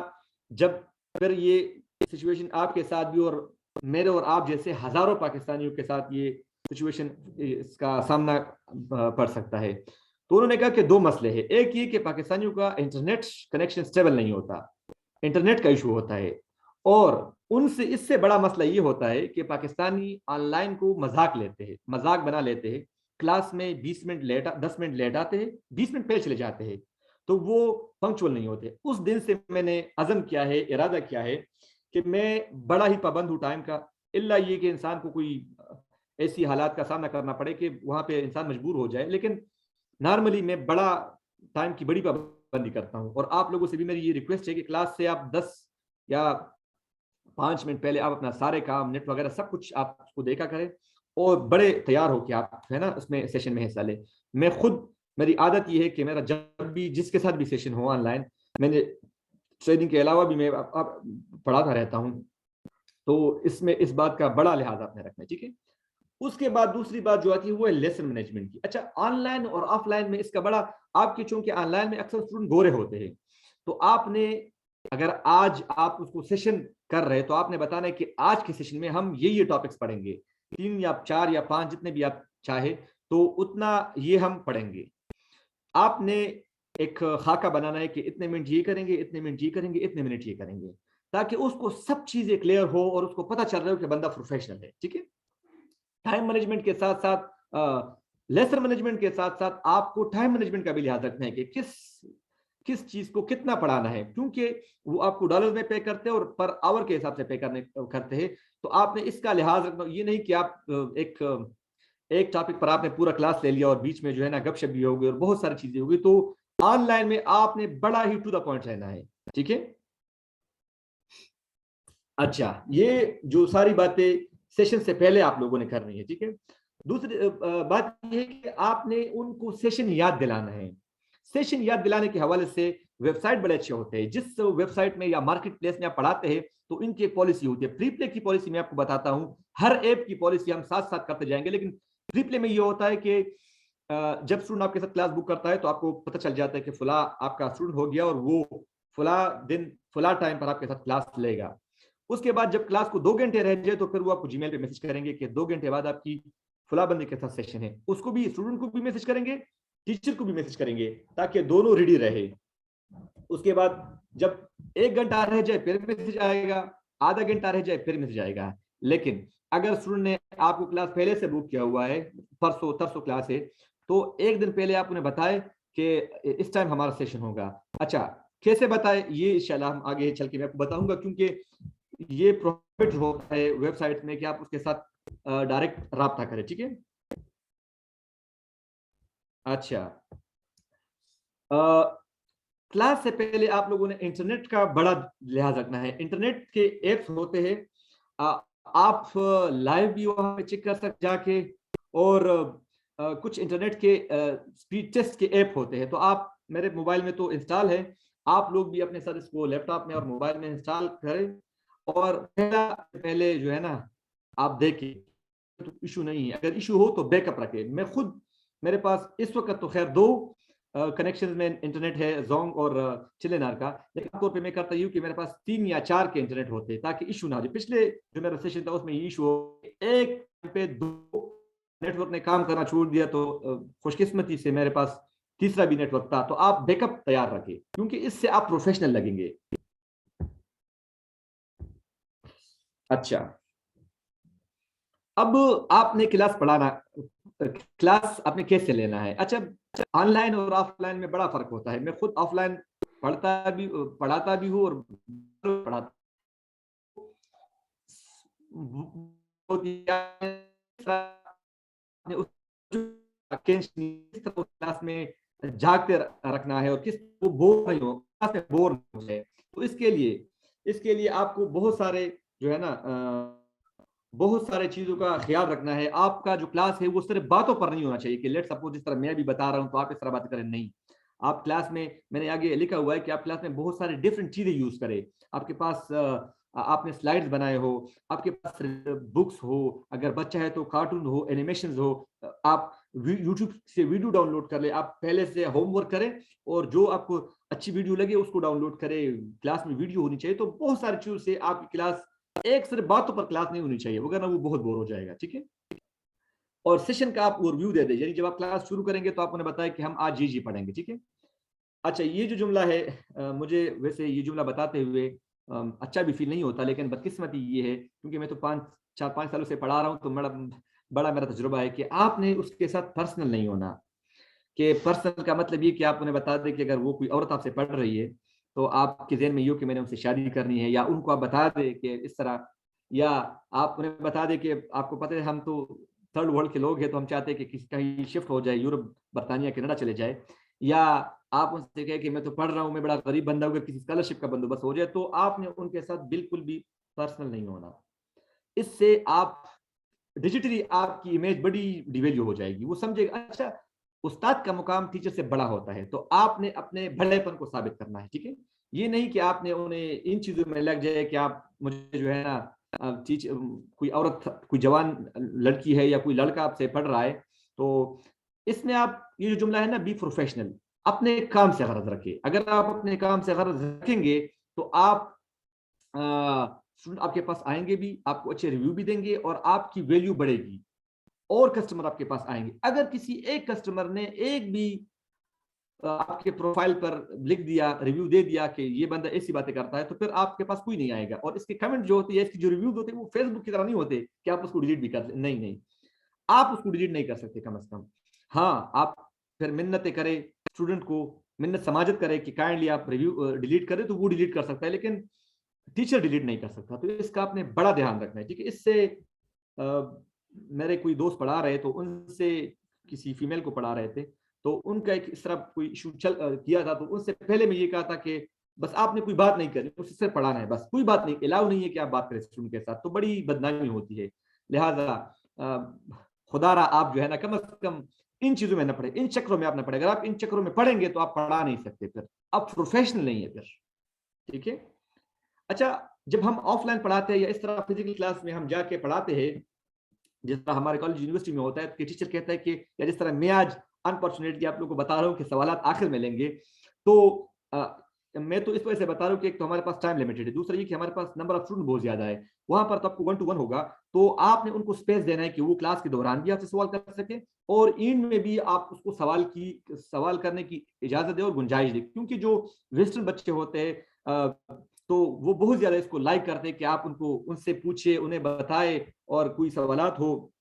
जब फिर ये सिचुएशन आपके साथ भी, और मेरे और आप जैसे हजारों पाकिस्तानियों के साथ ये सिचुएशन, इसका सामना पड़ सकता है। तो उन्होंने कहा कि 2 मसले हैं, एक ये कि पाकिस्तानियों का इंटरनेट कनेक्शन स्टेबल नहीं होता, इंटरनेट का इशू होता है, और उनसे इससे बड़ा मसला ये होता है कि पाकिस्तानी ऑनलाइन को मजाक लेते हैं, मजाक बना लेते हैं। क्लास में 10 मिनट लेट आते हैं, 20 मिनट पहले चले जाते हैं, तो वो पंक्चुअल नहीं होते। उस दिन से मैंने अज़म किया है, इरादा किया है कि मैं बड़ा ही पाबंद हूँ टाइम का, इल्ला ये कि इंसान को कोई ऐसी हालात का सामना करना पड़े कि वहां पे इंसान मजबूर हो जाए, लेकिन नॉर्मली मैं बड़ा टाइम की बड़ी पाबंदी करता हूँ। और आप लोगों से भी मेरी ये रिक्वेस्ट है कि क्लास से आप 10 या 5 मिनट पहले आप अपना सारे काम, नेट वगैरह सब कुछ आप उसको देखा करें और बड़े तैयार हो कि आप है ना उसमें सेशन में हिस्सा लें। मैं खुद, मेरी आदत ये है कि मेरा जब भी जिसके साथ भी सेशन हो ऑनलाइन, मैंने ट्रेनिंग के अलावा भी मैं पढ़ाता रहता हूँ, तो इसमें इस बात का बड़ा लिहाज आपने रखना है, ठीक है। उसके बाद दूसरी बात जो आती है वो है लेसन मैनेजमेंट की। अच्छा, ऑनलाइन और ऑफलाइन में इसका बड़ा, आपके चूंकि ऑनलाइन में अक्सर स्टूडेंट गोरे होते हैं, तो आपने अगर आज आप उसको सेशन कर रहे हैं तो आपने बताना है कि आज के सेशन में हम ये टॉपिक्स पढ़ेंगे, 3 या 4 या 5 जितने भी आप चाहे, तो उतना ये हम पढ़ेंगे। आपने एक खाका बनाना है कि इतने मिनट ये करेंगे, इतने मिनट ये करेंगे, इतने मिनट ये करेंगे, ताकि उसको सब चीजें क्लियर हो और उसको पता चल रहा हो कि बंदा प्रोफेशनल है, ठीक है। टाइम मैनेजमेंट के साथ साथ, लेसन मैनेजमेंट के साथ साथ आपको टाइम मैनेजमेंट का भी लिहाज रखना है कि किस किस चीज को कितना पढ़ाना है, क्योंकि वो आपको डॉलर में पे करते हैं और पर आवर के हिसाब से पे करते हैं। तो आपने इसका लिहाज रखना, ये नहीं कि आप एक टॉपिक पर आपने पूरा क्लास ले लिया और बीच में जो है ना गपशप भी होगी और बहुत सारी चीजें होगी। तो ऑनलाइन में आपने बड़ा ही टू द पॉइंट रहना है, ठीक है। अच्छा, ये जो सारी बातें सेशन से पहले आप लोगों ने करनी है, ठीक है। दूसरी बात यह है कि आपने उनको सेशन याद दिलाना है। सेशन याद दिलाने के हवाले से वेबसाइट बड़े अच्छे होते हैं। जिस वेबसाइट में या मार्केट प्लेस में आप पढ़ाते हैं तो इनकी एक पॉलिसी होती है। प्री प्ले की पॉलिसी मैं आपको बताता हूं, हर ऐप की पॉलिसी हम साथ साथ करते जाएंगे, लेकिन प्री प्ले में ये होता है कि जब स्टूडेंट आपके साथ क्लास बुक करता है तो आपको पता चल जाता है कि फुला आपका स्टूडेंट हो गया और वो फुला दिन फुला टाइम पर आपके साथ क्लास लेगा। उसके बाद जब क्लास को 2 घंटे रह जाए तो फिर वो आपको जीमेल पे मैसेज करेंगे कि 2 घंटे बाद आपकी फुला बंदे के साथ सेशन है। उसको भी, स्टूडेंट को भी मैसेज करेंगे, टीचर को भी मैसेज करेंगे, ताकि दोनों रेडी रहे। उसके बाद जब 1 घंटा रह जाए फिर मैसेज आएगा, आधा घंटा रह जाए फिर मैसेज आएगा। लेकिन अगर स्टूडेंट ने आपको क्लास पहले से बुक किया हुआ है, परसों तरसों क्लास है, तो एक दिन पहले आप उन्हें बताएं कि इस टाइम हमारा सेशन होगा। अच्छा, कैसे बताएं ये इंशाल्लाह हम आगे चल के मैं आपको बताऊंगा, क्योंकि ये प्रॉफिट होता है वेबसाइट में कि आप उसके साथ डायरेक्ट राब्ता करें, ठीक है। अच्छा, क्लास से पहले आप लोगों ने इंटरनेट का बड़ा लिहाज रखना है। इंटरनेट के एप्स होते हैं, आप लाइव भी वहां पे चेक कर सकते जाके, और कुछ इंटरनेट के स्पीड टेस्ट के ऐप होते हैं। तो आप, मेरे मोबाइल में तो इंस्टॉल है, आप लोग भी अपने साथ इसको लैपटॉप में और मोबाइल में इंस्टॉल करें और पहले जो है ना आप देखें तो इशू नहीं है। अगर इशू हो तो बैकअप रखें। मैं खुद, मेरे पास इस वक्त तो खैर 2 कनेक्शन में इंटरनेट है, जोंग और चिलेनार का, लेकिन आमतौर पे मैं करता यूँ कि मेरे पास 3 या 4 के इंटरनेट होते हैं ताकि इशू ना हो जाए। पिछले जो मेरा सेशन था उसमें ये इशू हो, एक पे 2 नेटवर्क ने काम करना छोड़ दिया, तो खुशकिस्मती से मेरे पास तीसरा भी नेटवर्क था। तो आप बैकअप तैयार रखें, क्योंकि इससे आप प्रोफेशनल लगेंगे। अच्छा, अब आपने क्लास पढ़ाना, क्लास आपने कैसे लेना है। अच्छा, ऑनलाइन और ऑफलाइन में बड़ा फर्क होता है। मैं खुद ऑफलाइन पढ़ाता भी हूँ और पढ़ाता क्लास में जागते रखना है और किस वो बोर नहीं हो, क्लास में बोर नहीं हो जाए। तो इसके लिए आपको बहुत सारे जो है ना बहुत सारे चीजों का ख्याल रखना है। आपका जो क्लास है वो सिर्फ बातों पर नहीं होना चाहिए कि लेट सपोज जिस तरह मैं भी बता रहा हूं तो आप इस तरह बात करें, नहीं। आप क्लास में, मैंने आगे लिखा हुआ है कि आप क्लास में बहुत सारे डिफरेंट चीजें यूज करें। आपके पास आपने स्लाइड्स बनाए हो, आपके पास बुक्स हो, अगर बच्चा है तो कार्टून हो, एनिमेशन हो, आप यूट्यूब से वीडियो डाउनलोड कर ले। आप पहले से होमवर्क करें और जो आपको अच्छी वीडियो लगे उसको डाउनलोड करें। क्लास में वीडियो होनी चाहिए। तो बहुत सारी चीजों से आपकी क्लास, एक सिर्फ बातों पर क्लास नहीं होनी चाहिए, वरना वो बहुत बोर हो जाएगा, ठीक है। और सेशन का आप ओवरव्यू दे दें, यानी जब आप क्लास शुरू करेंगे तो आप उन्हें बताएं कि हम आज जी पढ़ेंगे, ठीक है। अच्छा, ये जो जुमला है, मुझे वैसे ये जुमला बताते हुए अच्छा भी फील नहीं होता, लेकिन बदकिस्मती ये है क्योंकि मैं तो 4-5 सालों से पढ़ा रहा हूँ, तो बड़ा मेरा तजुर्बा है कि आपने उसके साथ पर्सनल नहीं होना। कि पर्सनल का मतलब ये कि आप उन्हें बता दें कि अगर वो कोई औरत आपसे पढ़ रही है तो आपके ज़हन में ये हो कि मैंने उनसे शादी करनी है, या उनको आप बता दें कि इस तरह, या आप उन्हें बता दें कि आपको पता है हम तो थर्ड वर्ल्ड के लोग हैं तो हम चाहते हैं कि किसी कहीं शिफ्ट हो जाए, यूरोप, बर्तानिया, कनाडा चले जाए, या आप उनसे कहें कि मैं तो पढ़ रहा हूँ, मैं बड़ा गरीब बंदा हूँ, किसी स्कॉलरशिप का बंदोबस्त हो जाए, तो आपने उनके साथ बिल्कुल भी पर्सनल नहीं होना। इससे आप डिजिटली आपकी इमेज बड़ी डिवेल्यू हो जाएगी। वो समझेगा अच्छा उस्ताद का मुकाम टीचर से बड़ा होता है, तो आपने अपने बड़ेपन को साबित करना है, ठीक है। ये नहीं कि आपने उन्हें इन चीजों में लग जाए कि आप मुझे जो है ना टीच कोई औरत, कोई जवान लड़की है या कोई लड़का आपसे पढ़ रहा है, तो इसमें आप ये जो जुमला है ना, बी प्रोफेशनल, अपने काम से गरज रखिए। अगर आप अपने काम से गरज रखेंगे तो आप स्टूडेंट आपके पास आएंगे भी, आपको अच्छे रिव्यू भी देंगे और आपकी वैल्यू बढ़ेगी और कस्टमर आपके पास आएंगे। अगर किसी एक कस्टमर ने एक भी आपके प्रोफाइल पर लिख दिया, रिव्यू दे दिया कि ये बंदा ऐसी बातें करता है, तो फिर आपके पास कोई नहीं आएगा। और इसके कमेंट जो होती है, इसकी जो रिव्यूज होते हैं, वो फेसबुक की तरह नहीं होते कि आप उसको डिलीट भी कर, नहीं नहीं, आप उसको डिलीट नहीं कर सकते कम से कम। हाँ, आप फिर मिन्नतें करें स्टूडेंट को, मिन्नत समाजत करें कि काइंडली आप रिव्यू डिलीट करें, तो वो डिलीट कर सकता है, लेकिन टीचर डिलीट नहीं कर सकता। तो इसका आपने बड़ा ध्यान रखना है, ठीक है। इससे मेरे कोई दोस्त पढ़ा रहे, तो उनसे किसी फीमेल को पढ़ा रहे थे, तो उनका एक इस तरह कोई इशू किया था, तो उनसे पहले मैं ये कहा था कि बस आपने कोई बात नहीं करी, उससे सिर्फ पढ़ाना है, बस कोई बात नहीं, अलाउ नहीं है कि आप बात करें स्टूडेंट के साथ, तो बड़ी बदनामी होती है। लिहाजा खुदारा आप जो है ना, कम से कम इन चीजों में ना पढ़े, इन चक्रों में आप ना पढ़े। अगर आप इन चक्रों में पढ़ेंगे तो आप पढ़ा नहीं सकते, फिर आप प्रोफेशनल नहीं है फिर, ठीक है। अच्छा, जब हम ऑफलाइन पढ़ाते हैं या इस तरह फिजिकल क्लास में हम जाके पढ़ाते हैं, जिस तरह हमारे कॉलेज यूनिवर्सिटी में होता है कि टीचर कहता है कि, या जिस तरह मैं आज अनफॉर्चुनेटली आप लोगों को बता रहा हूँ कि सवाल आखिर में लेंगे, तो मैं तो इस वजह से बता रहा हूँ कि एक तो हमारे पास टाइम लिमिटेड है, दूसरा ये कि हमारे पास नंबर ऑफ स्टूडेंट बहुत ज्यादा है। वहां पर तो आपको 1 to 1 होगा, तो आपने उनको स्पेस देना है कि वो क्लास के दौरान भी आपसे सवाल कर सके और इन में भी आप उसको सवाल करने की इजाजत दे और गुंजाइश दे, क्योंकि जो वेस्टर्न बच्चे होते हैं तो वो बहुत ज्यादा इसको लाइक करते हैं कि आप उनको उनसे पूछे, उन्हें बताए और कोई सवालात हो।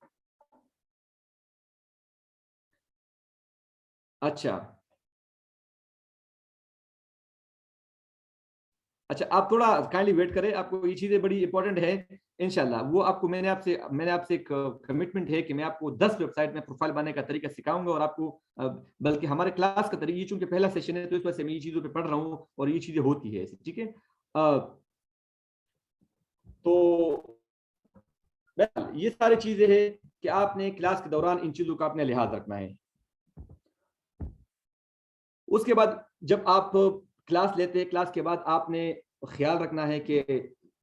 अच्छा अच्छा, आप थोड़ा काइंडली वेट करें, आपको ये चीजें बड़ी इंपॉर्टेंट है। इंशाल्लाह वो आपको, मैंने आपसे एक कमिटमेंट है कि मैं आपको 10 वेबसाइट में प्रोफाइल बनाने का तरीका सिखाऊंगा और आपको बल्कि हमारे क्लास का तरीका, ये चूंकि पहला सेशन है तो इस वजह से मैं ये चीजों पे पढ़ रहा हूँ और ये चीजें होती है ऐसे, ठीक है। तो ये सारी चीजें हैं कि आपने क्लास के दौरान इन चीजों का अपने लिहाज रखना है। उसके बाद जब आप क्लास लेते हैं, क्लास के बाद आपने ख्याल रखना है कि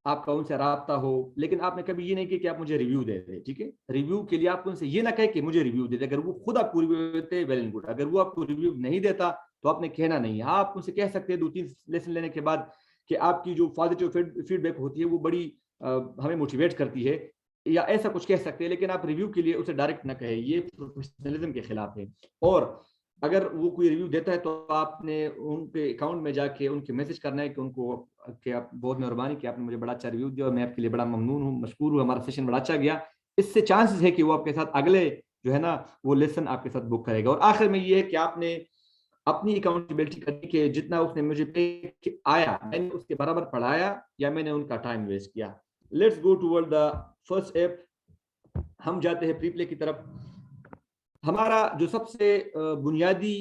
आपका उनसे राब्ता हो, लेकिन आपने कभी ये नहीं किया कि आप मुझे रिव्यू दे दें, ठीक है। रिव्यू के लिए आप उनसे ये ना कहे कि मुझे रिव्यू दे दे, अगर वो खुद आपको रिव्यू देते हैं वेल एंड गुड, अगर वो आपको रिव्यू नहीं देता तो आपने कहना नहीं है। हाँ, आप उनसे कह सकते हैं 2-3 लेसन लेने के बाद कि आपकी जो पॉजिटिव फीडबैक होती है वो बड़ी हमें मोटिवेट करती है, या ऐसा कुछ कह सकते हैं, लेकिन आप रिव्यू के लिए उसे डायरेक्ट ना कहे, ये प्रोफेशनलिज्म के खिलाफ है। और अगर वो कोई रिव्यू देता है तो आपने उनके अकाउंट में जाके उनके मैसेज करना है कि उनको कि आप बहुत मेहरबानी कि आपने मुझे बड़ा अच्छा रिव्यू दिया और मैं आपके लिए बड़ा ममनून हूँ, मशकूर हूँ, हमारा सेशन बड़ा अच्छा गया। इससे चांसेस है कि वो आपके साथ अगले जो है ना वो लेसन आपके साथ बुक करेगा। और आखिर में ये है कि आपने अपनी अकाउंटेबिलिटी करनी कि जितना उसने मुझे पे आया मैंने उसके बराबर पढ़ाया या मैंने उनका टाइम वेस्ट किया। Let's go toward the first app, हम जाते हैं प्री प्ले की तरफ। हमारा जो सबसे बुनियादी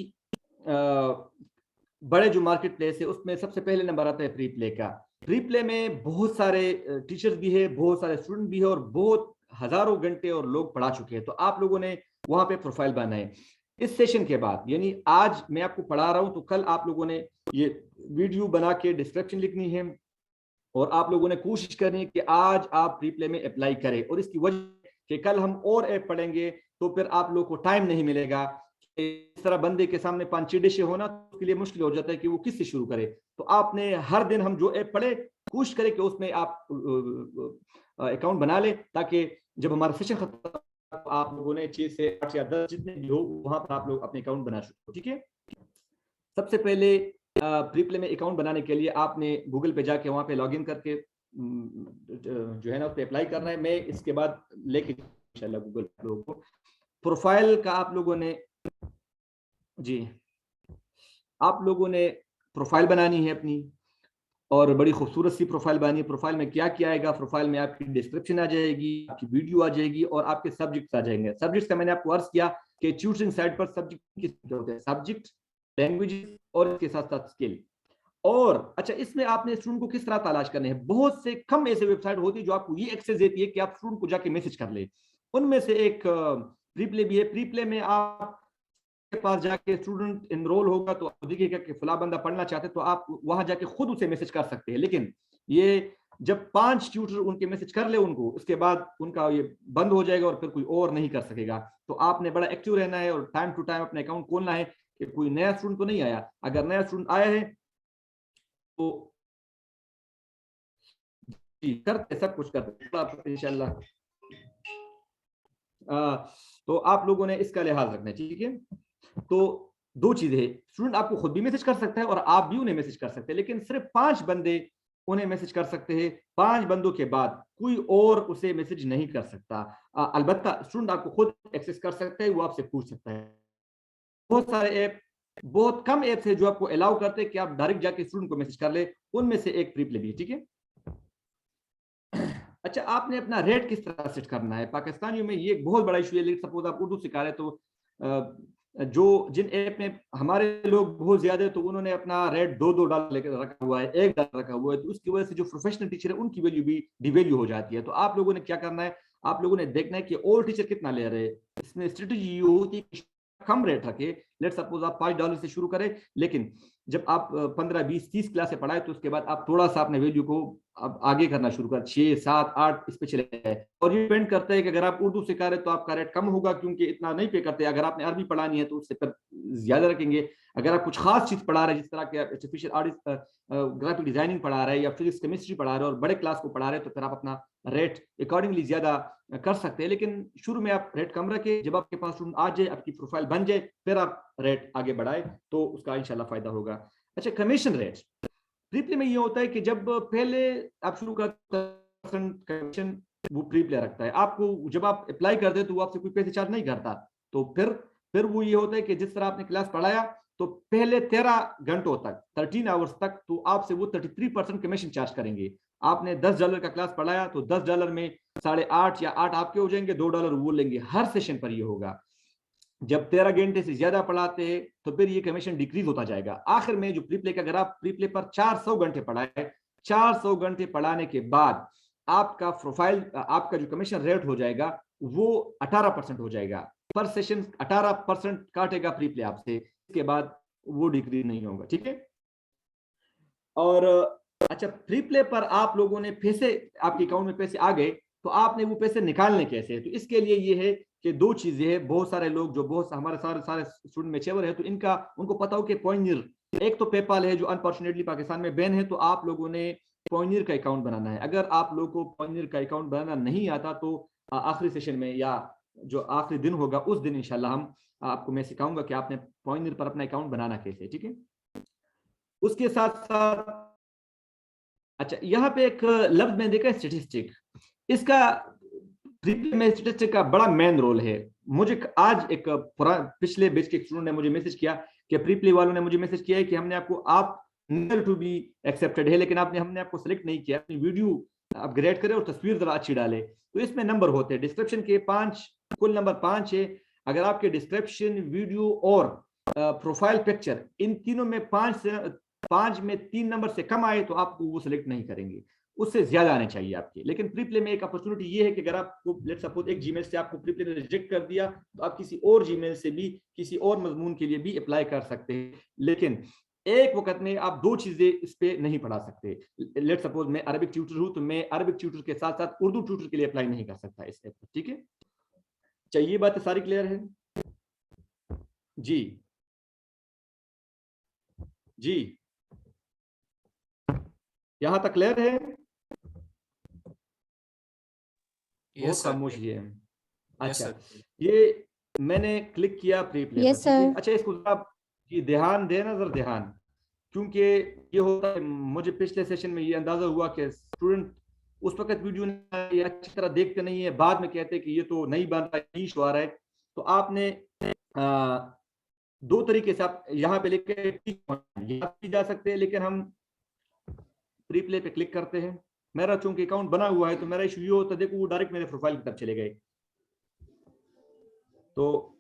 बड़े जो मार्केट प्लेस है उसमें सबसे पहले नंबर आता है प्री प्ले का। प्री प्ले में बहुत सारे टीचर्स भी है, बहुत सारे स्टूडेंट भी है और बहुत हजारों घंटे और लोग पढ़ा चुके हैं, तो आप लोगों ने वहां पे प्रोफाइल बनाए। इस सेशन के बाद यानी आज मैं आपको पढ़ा रहा हूं तो कल आप लोगों ने ये वीडियो बना के डिस्क्रिप्शन लिखनी है और आप लोगों ने कोशिश करनी है कि आज आप प्री प्ले में अप्लाई करें। और इसकी वजह कि कल हम और ऐप पढ़ेंगे तो फिर आप लोग को टाइम नहीं मिलेगा। इस तरह बंदे के सामने 5-6 डिशें होना तो उसके लिए मुश्किल हो जाता है कि वो किससे शुरू करे। तो आपने हर दिन हम जो ऐप पढ़े कोशिश करें कि उसमें आप अकाउंट बना ले, ताकि जब हमारा सेशन खत्म आप लोगों ने 6 से 8 या 10 जितने भी हो वहां पर आप लोग अपने अकाउंट बना सकते हो, ठीक है। सबसे पहले प्री प्ले में अकाउंट बनाने के लिए आपने गूगल पे जाके वहां पे लॉगिन करके जो है ना उस पर अप्लाई करना है। मैं इसके बाद लेके इंशाल्लाह गूगल लोगों को प्रोफाइल का आप लोगों ने जी आप लोगों ने प्रोफाइल बनानी है अपनी। और बड़ी खूबसूरत सी प्रोफाइल बनी। प्रोफाइल में क्या क्या आएगा? प्रोफाइल में आपकी डिस्क्रिप्शन आ जाएगी, आपकी वीडियो आ जाएगी और आपके सब्जेक्ट्स आ जाएंगे। सब्जेक्ट्स का मैंने आपको अर्ज किया कि ट्यूटरिंग साइट पर सब्जेक्ट किस होते हैं, सब्जेक्ट, लैंग्वेज और इसके साथ साथ स्किल। और अच्छा, इसमें आपने स्टूडेंट को किस तरह तलाश करने हैं? बहुत से कम ऐसे वेबसाइट होती है जो आपको ये एक्सेस देती है कि आप स्टूडेंट को जाके मैसेज कर ले। उनमें से एक प्रीप्ले भी है। प्रीप्ले में आप के पास जाके स्टूडेंट एनरोल होगा तो आप देखिएगा कि फला बंदा पढ़ना चाहते तो आप वहां जाके खुद उसे मैसेज कर सकते हैं। लेकिन ये जब 5 ट्यूटर उनके मैसेज कर ले उनको, उसके बाद उनका ये बंद हो जाएगा और फिर कोई और नहीं कर सकेगा। तो आपने बड़ा एक्टिव रहना है और टाइम टू टाइम अपना अकाउंट खोलना है कि कोई नया स्टूडेंट तो नहीं आया। अगर नया स्टूडेंट आया है तो जी करते, सब कुछ करते इंशाल्लाह। तो आप लोगों ने इसका लिहाज रखना है, ठीक है। तो दो चीजें हैं, स्टूडेंट आपको खुद भी मैसेज कर सकता है और आप भी उन्हें मैसेज कर सकते हैं, लेकिन सिर्फ 5 बंदे उन्हें मैसेज कर सकते हैं। 5 बंदों के बाद कोई और उसे मैसेज नहीं कर सकता। अलबत्ता स्टूडेंट आपको खुद एक्सेस कर सकता है, वो आपसे पूछ सकता है। बहुत सारे ऐप, बहुत कम ऐप्स है जो आपको अलाउ करते हैं कि आप डायरेक्ट जाके स्टूडेंट को मैसेज कर ले। उनमें से एक प्रीप्ले भी है, ठीक है। अच्छा, आपने अपना रेट किस तरह सेट करना है? पाकिस्तानियों में ये एक बहुत बड़ा इशू है। लेकिन सपोज आप उर्दू सिखा रहे तो जो जिन ऐप में हमारे लोग बहुत ज्यादा है तो उन्होंने अपना रेट $2 लेकर रखा हुआ है, $1 रखा हुआ है। तो उसकी वजह से जो प्रोफेशनल टीचर है उनकी वैल्यू भी डिवैल्यू हो जाती है। तो आप लोगों ने क्या करना है? आप लोगों ने देखना है कि ऑल टीचर कितना ले रहे हैं। इसमें स्ट्रेटेजी ये होती है कि कम रेट रखे। लेट सपोज आप $5 से शुरू करें, लेकिन जब आप 15, 20, 30 क्लास से पढ़ाए तो उसके बाद आप थोड़ा सा अपने वैल्यू को अब आगे करना शुरू कर 6, 7, 8 इस पे चले जाए। और ये डिपेंड करता है कि अगर आप उर्दू सिखा रहे तो आपका रेट कम होगा क्योंकि इतना नहीं पे करते। अगर आपने अरबी पढ़ानी है तो उससे पर ज्यादा रखेंगे। अगर आप कुछ खास चीज पढ़ा रहे हैं, जिस तरह के आर्टिफिशियल आर्टिस्ट ग्राफिक डिजाइनिंग पढ़ा रहे हैं या फिजिक्स केमिस्ट्री पढ़ा रहे हैं और बड़े क्लास को पढ़ा रहे हैं, तो फिर आप अपना रेट अकॉर्डिंगली ज्यादा कर सकते हैं। लेकिन शुरू में आप रेट कम रखें, जब आपके पास स्टूडेंट आ जाए, आपकी प्रोफाइल बन जाए, फिर आप रेट आगे बढ़ाए तो उसका इंशाल्लाह फायदा होगा। अच्छा, कमीशन रेट प्रीप्ले में ये होता है कि जब पहले आप शुरू करते कमीशन वो प्रीप्ले रखता है। आपको जब आप अप्लाई करते हैं तो वो आपसे कोई पैसे चार्ज नहीं करता। तो फिर वो ये होता है कि जिस तरह आपने क्लास पढ़ाया तो पहले 13 घंटों तक, 13 आवर्स तक, तो आपसे वो 33% कमीशन चार्ज करेंगे। आपने $10 का क्लास पढ़ाया तो $10 में 8.5 या 8 आपके हो जाएंगे, $2 वो लेंगे। हर सेशन पर ये होगा। जब 13 घंटे से ज्यादा पढ़ाते हैं तो फिर ये कमीशन डिक्रीज होता जाएगा। आखिर में जो प्रीप्ले का, अगर आप प्रीप्ले पर 400 घंटे पढ़ाए, 400 घंटे पढ़ाने के बाद आपका प्रोफाइल, आपका जो कमीशन रेट हो जाएगा वो 18% हो जाएगा। पर सेशन 18% काटेगा प्रीप्ले आपसे, इसके बाद वो डिक्रीज नहीं होगा, ठीक है। और अच्छा, प्रीप्ले पर आप लोगों ने पैसे, आपके अकाउंट में पैसे आ गए तो आपने वो पैसे निकालने कैसे? तो इसके लिए ये है कि दो चीजें हैं। बहुत सारे लोग जो बहुत हमारे सारे सारे स्टूडेंट मेचेवर है तो इनका उनको पता हो कि पॉइनियर, एक तो पेपाल है जो अनफॉर्चुनेटली पाकिस्तान में बैन है। तो आप लोगों ने पॉइनियर का अकाउंट बनाना है। अगर आप लोगों को पॉइनियर का अकाउंट बनाना नहीं आता तो आखिरी सेशन में या जो आखिरी दिन होगा उस दिन इंशाल्लाह हम आपको, मैं सिखाऊंगा कि आपने पॉइनियर पर अपना अकाउंट बनाना कैसे, ठीक है। उसके साथ साथ अच्छा, यहाँ पे एक लफ्ज मैंने देखा है, स्टेटिस्टिक। इसका प्रीप्ले में स्टेटिस्टिक का बड़ा मेन रोल है। मुझे आज एक पिछले बैच के स्टूडेंट ने मुझे मैसेज किया कि प्रीप्ले वालों ने मुझे मैसेज किया है कि हमने आपको, आप टू बी एक्सेप्टेड है लेकिन हमने आपको सेलेक्ट नहीं किया। अपनी वीडियो अपग्रेड करें और तस्वीर जरा अच्छी डाले। तो इसमें नंबर होते हैं डिस्क्रिप्शन के 5, कुल नंबर 5 है। अगर आपके डिस्क्रिप्शन, वीडियो और प्रोफाइल पिक्चर, इन तीनों में 5 में 3 नंबर से कम आए तो आपको वो सिलेक्ट नहीं करेंगे, उससे ज्यादा आने चाहिए आपके। लेकिन प्रीप्ले में एक अपॉर्चुनिटी ये है कि अगर आपको लेट सपोज एक जीमेल से आपको प्रीप्ले ने रिजेक्ट कर दिया तो आप किसी और जीमेल से भी किसी और मजमून के लिए भी अप्लाई कर सकते हैं। लेकिन एक वक्त में आप 2 चीजें इस पे नहीं पढ़ा सकते। लेट सपोज मैं अरबिक ट्यूटर हूं तो मैं अरबिक ट्यूटर के साथ साथ उर्दू ट्यूटर के लिए अप्लाई नहीं कर सकता इस ऐप पर, ठीक है। चाहिए बातें सारी क्लियर है? जी जी, यहां तक क्लियर है? बहुत खामोशी है। अच्छा, ये मैंने क्लिक किया प्रीप्ले पर, ठीक है। अच्छा, इसको आप जी ध्यान देना, जरा ध्यान, क्योंकि ये होता है, मुझे पिछले सेशन में ये अंदाजा हुआ कि स्टूडेंट उस वक्त वीडियो अच्छी तरह देखते नहीं है, बाद में कहते हैं कि ये तो नहीं बन रहा, इशू आ रहा है। तो आपने 2 तरीके से आप यहाँ पे लेके जा सकते हैं, लेकिन हम रिप्ले पे क्लिक करते हैं। मेरा चूंकि अकाउंट बना हुआ है तो मेरा इशू ये होता है, देखो वो डायरेक्ट मेरे प्रोफाइल की तरफ चले गए। तो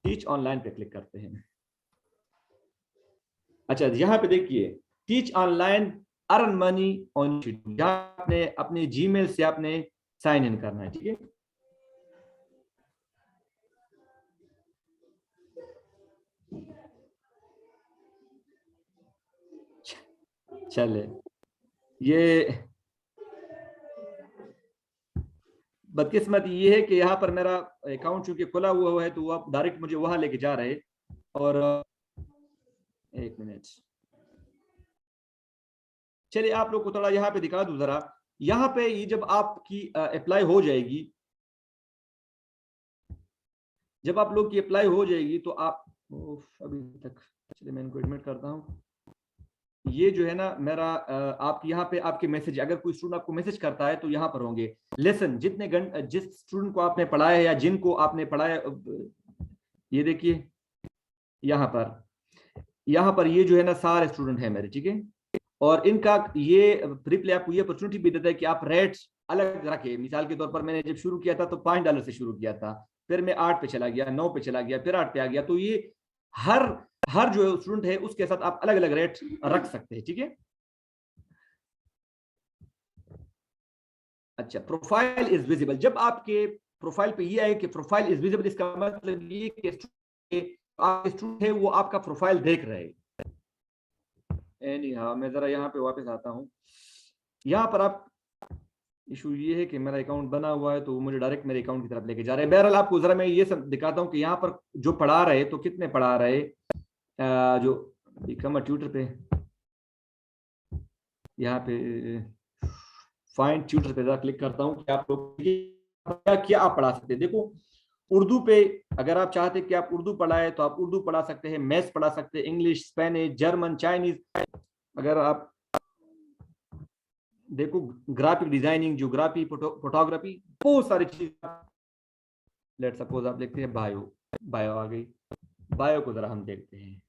टीच ऑनलाइन पे क्लिक करते हैं। अच्छा, यहाँ पे देखिए teach online earn money on sheet, यहाँ आपने अपने जीमेल से आपने साइन इन करना है, ठीक है। चले, ये बदकिस्मत ये है कि यहाँ पर मेरा अकाउंट चूंकि खुला हुआ है तो वो आप डायरेक्ट मुझे वहां लेके जा रहे। और एक मिनट, चलिए आप लोग को थोड़ा यहाँ पे दिखा दूं जरा। यहाँ पे ये जब आपकी अप्लाई हो जाएगी, जब आप लोग की अप्लाई हो जाएगी तो आप अभी तक, चलिए मैं इनको एडमिट करता हूँ। ये जो है ना मेरा आप यहाँ पे आपके मैसेज, अगर कोई स्टूडेंट आपको मैसेज करता है तो यहाँ पर होंगे लेसन, जितने जिस स्टूडेंट को आपने पढ़ाया है या जिनको आपने पढ़ाया, ये देखिए यहाँ पर ये जो है ना सारे स्टूडेंट हैं मेरे, ठीक है। और इनका ये रिप्ले आपको ये अपॉर्चुनिटी भी देता है कि आप रेट्स अलग रखे। मिसाल के तौर पर मैंने जब शुरू किया था तो $5 से शुरू किया था, फिर मैं 8 पे चला गया, 9 पे चला गया, फिर 8 पे आ गया। तो ये हर जो स्टूडेंट है उसके साथ आप अलग अलग रेट रख सकते हैं, ठीक है। अच्छा, प्रोफाइल इज विजिबल, जब आपके प्रोफाइल पे ये आए कि प्रोफाइल इज विजिबल, इसका मतलब ये कि स्टूडेंट है वो आपका प्रोफाइल देख रहे हैं। हाँ, मैं जरा यहाँ पे वापस आता हूँ। यहाँ पर आप इशू ये है कि मेरा अकाउंट बना हुआ है तो वो मुझे डायरेक्ट मेरे अकाउंट की तरफ लेके जा रहे हैं। बहरहाल आपको जरा मैं ये सब दिखाता हूँ कि यहाँ पर जो पढ़ा रहे तो कितने पढ़ा रहे। जो बिकम अ ट्यूटर पे, यहाँ पे फाइंड ट्यूटर पे जरा क्लिक करता हूँ कि आप लोग क्या आप पढ़ा सकते हैं। देखो उर्दू पे अगर आप चाहते हैं कि आप उर्दू पढ़ाए तो आप उर्दू पढ़ा सकते हैं, मैथ्स पढ़ा सकते हैं, इंग्लिश, स्पेनिश, जर्मन, चाइनीज। अगर आप देखो ग्राफिक डिजाइनिंग, ज्योग्राफी, फोटोग्राफी, बहुत सारी चीज। लेट सपोज आप देखते हैं बायो आ गई। बायो को जरा हम देखते हैं,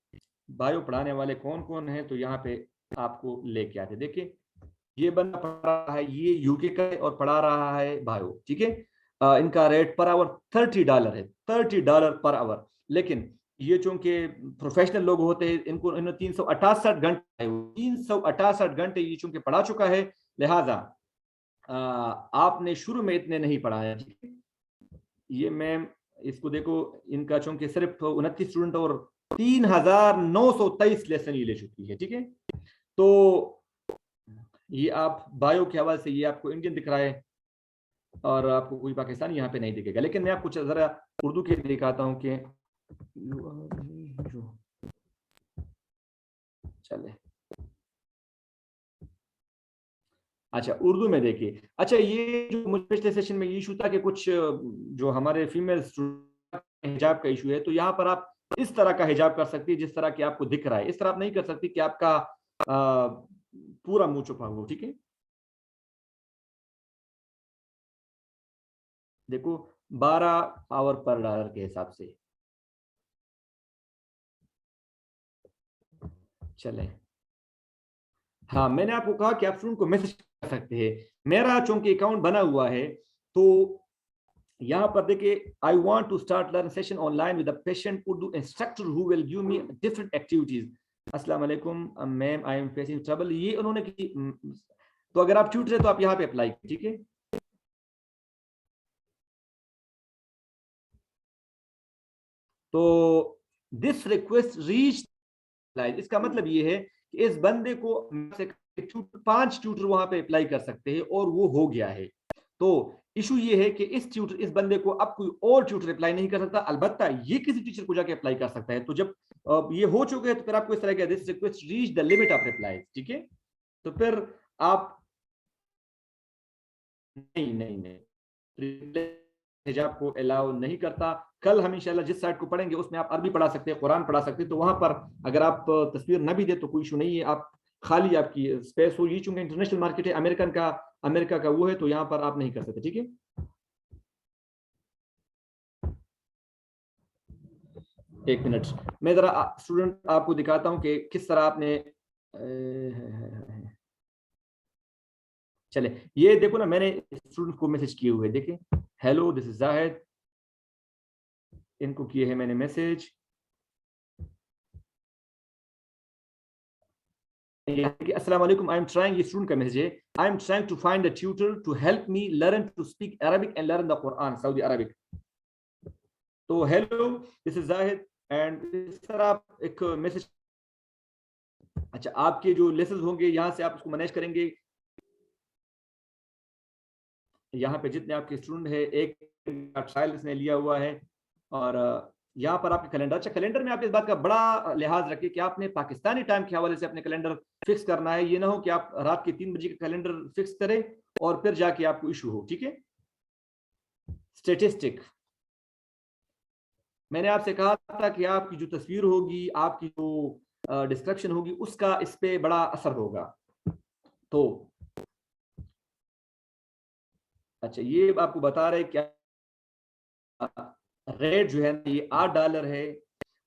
बायो पढ़ाने वाले कौन कौन है। तो यहाँ पे आपको लेके आते, देखिए ये बंदा पढ़ा रहा है, ये यूके का है और पढ़ा रहा है बायो, ठीक है। इनका रेट पर आवर $30 है, $30 पर आवर। लेकिन ये चूंकि प्रोफेशनल लोग होते हैं, इनको 368 घंटे, 368 घंटे ये चूंकि पढ़ा चुका है, लिहाजा आपने शुरू में इतने नहीं पढ़ाया। ये मैम इसको देखो, इनका चूंकि सिर्फ 29 स्टूडेंट और 3923 लेसन ये ले चुकी है, ठीक है। तो ये आप बायो के हवाले से ये आपको इंडियन दिख रहा है और आपको कोई पाकिस्तानी यहाँ पे नहीं दिखेगा। लेकिन मैं आपको जरा उर्दू के दिखाता हूँ कि चले। अच्छा, उर्दू में देखिए। अच्छा, ये जो मुझे पिछले सेशन में इशू था कि कुछ जो हमारे फीमेल हिजाब का इशू है, तो यहाँ पर आप इस तरह का हिजाब कर सकती है जिस तरह की आपको दिख रहा है। इस तरह आप नहीं कर सकती कि आपका पूरा मुंह छुपा हो, ठीक है। देखो $12 पर के हिसाब से चले। हाँ, मैंने आपको कहा कि आप स्टूडेंट को मैसेज कर सकते हैं। मेरा चूंकि अकाउंट बना हुआ है तो यहाँ पर देखिए, I want to start learn session online with a patient Urdu instructor who will give me different activities. अस्सलाम वालेकुम ma'am, I am facing trouble, ये उन्होंने की। तो अगर आप ट्यूटर है तो आप यहाँ पे अप्लाई, ठीक है। तो दिस रिक्वेस्ट रीच, इसका मतलब ये है कि इस बंदे को 5 ट्यूटर वहां पे अप्लाई कर सकते हैं और वो हो गया है। तो इशू ये है कि इस बंदे को अब कोई और ट्यूटर अप्लाई नहीं कर सकता, अलबत्ता ये किसी टीचर को जाके अप्लाई कर सकता है। तो जब ये हो चुके हैं तो फिर आपको इस तरह का this request reach the limit of reply, ठीक है। तो फिर आप नहीं नहीं नहीं हिजाब को अलाउ नहीं करता। कल हम इंशाल्लाह जिस साइट को पढ़ेंगे उसमें आप अरबी पढ़ा सकते हैं, कुरान पढ़ा सकते हैं। तो वहां पर अगर आप तस्वीर न भी दे तो कोई इशू नहीं है, आप खाली आपकी स्पेस हो। ये चूंकि इंटरनेशनल मार्केट है, अमेरिका का वो है, तो यहाँ पर आप नहीं कर सकते, ठीक है। एक मिनट, मैं जरा स्टूडेंट आपको दिखाता हूं कि किस तरह आपने चले, ये देखो ना, मैंने स्टूडेंट को मैसेज किए हुए, देखें, हेलो दिस इज जाहिद, इनको किए हैं मैंने मैसेज, अस्सलाम वालेकुम, आई एम ट्राइंग, ये स्टूडेंट का मैसेज है, I am trying to find a tutor to help me learn to speak Arabic and learn the Quran Saudi Arabic. तो hello this is Zahid, and इस तरह आप एक मैसेज, अच्छा आपके जो लेसन होंगे यहाँ से आप उसको मैनेज करेंगे, यहाँ पे जितने आपके स्टूडेंट है, एक ट्रायल इसने लिया हुआ है, और यहाँ पर आपके कैलेंडर, अच्छा कैलेंडर में आप इस बात का बड़ा लिहाज रखिए कि आपने पाकिस्तानी टाइम के हवाले से अपने कैलेंडर फिक्स करना है, ये ना हो कि आप रात के 3 बजे का कैलेंडर फिक्स करें और फिर जाके आपको इशू हो, ठीक है। स्टेटिस्टिक, मैंने आपसे कहा था कि आपकी जो तस्वीर होगी, आपकी जो डिस्क्रिप्शन होगी, उसका इस पे बड़ा असर होगा। तो अच्छा, ये आपको बता रहे क्या रेट जो है ये $8 है,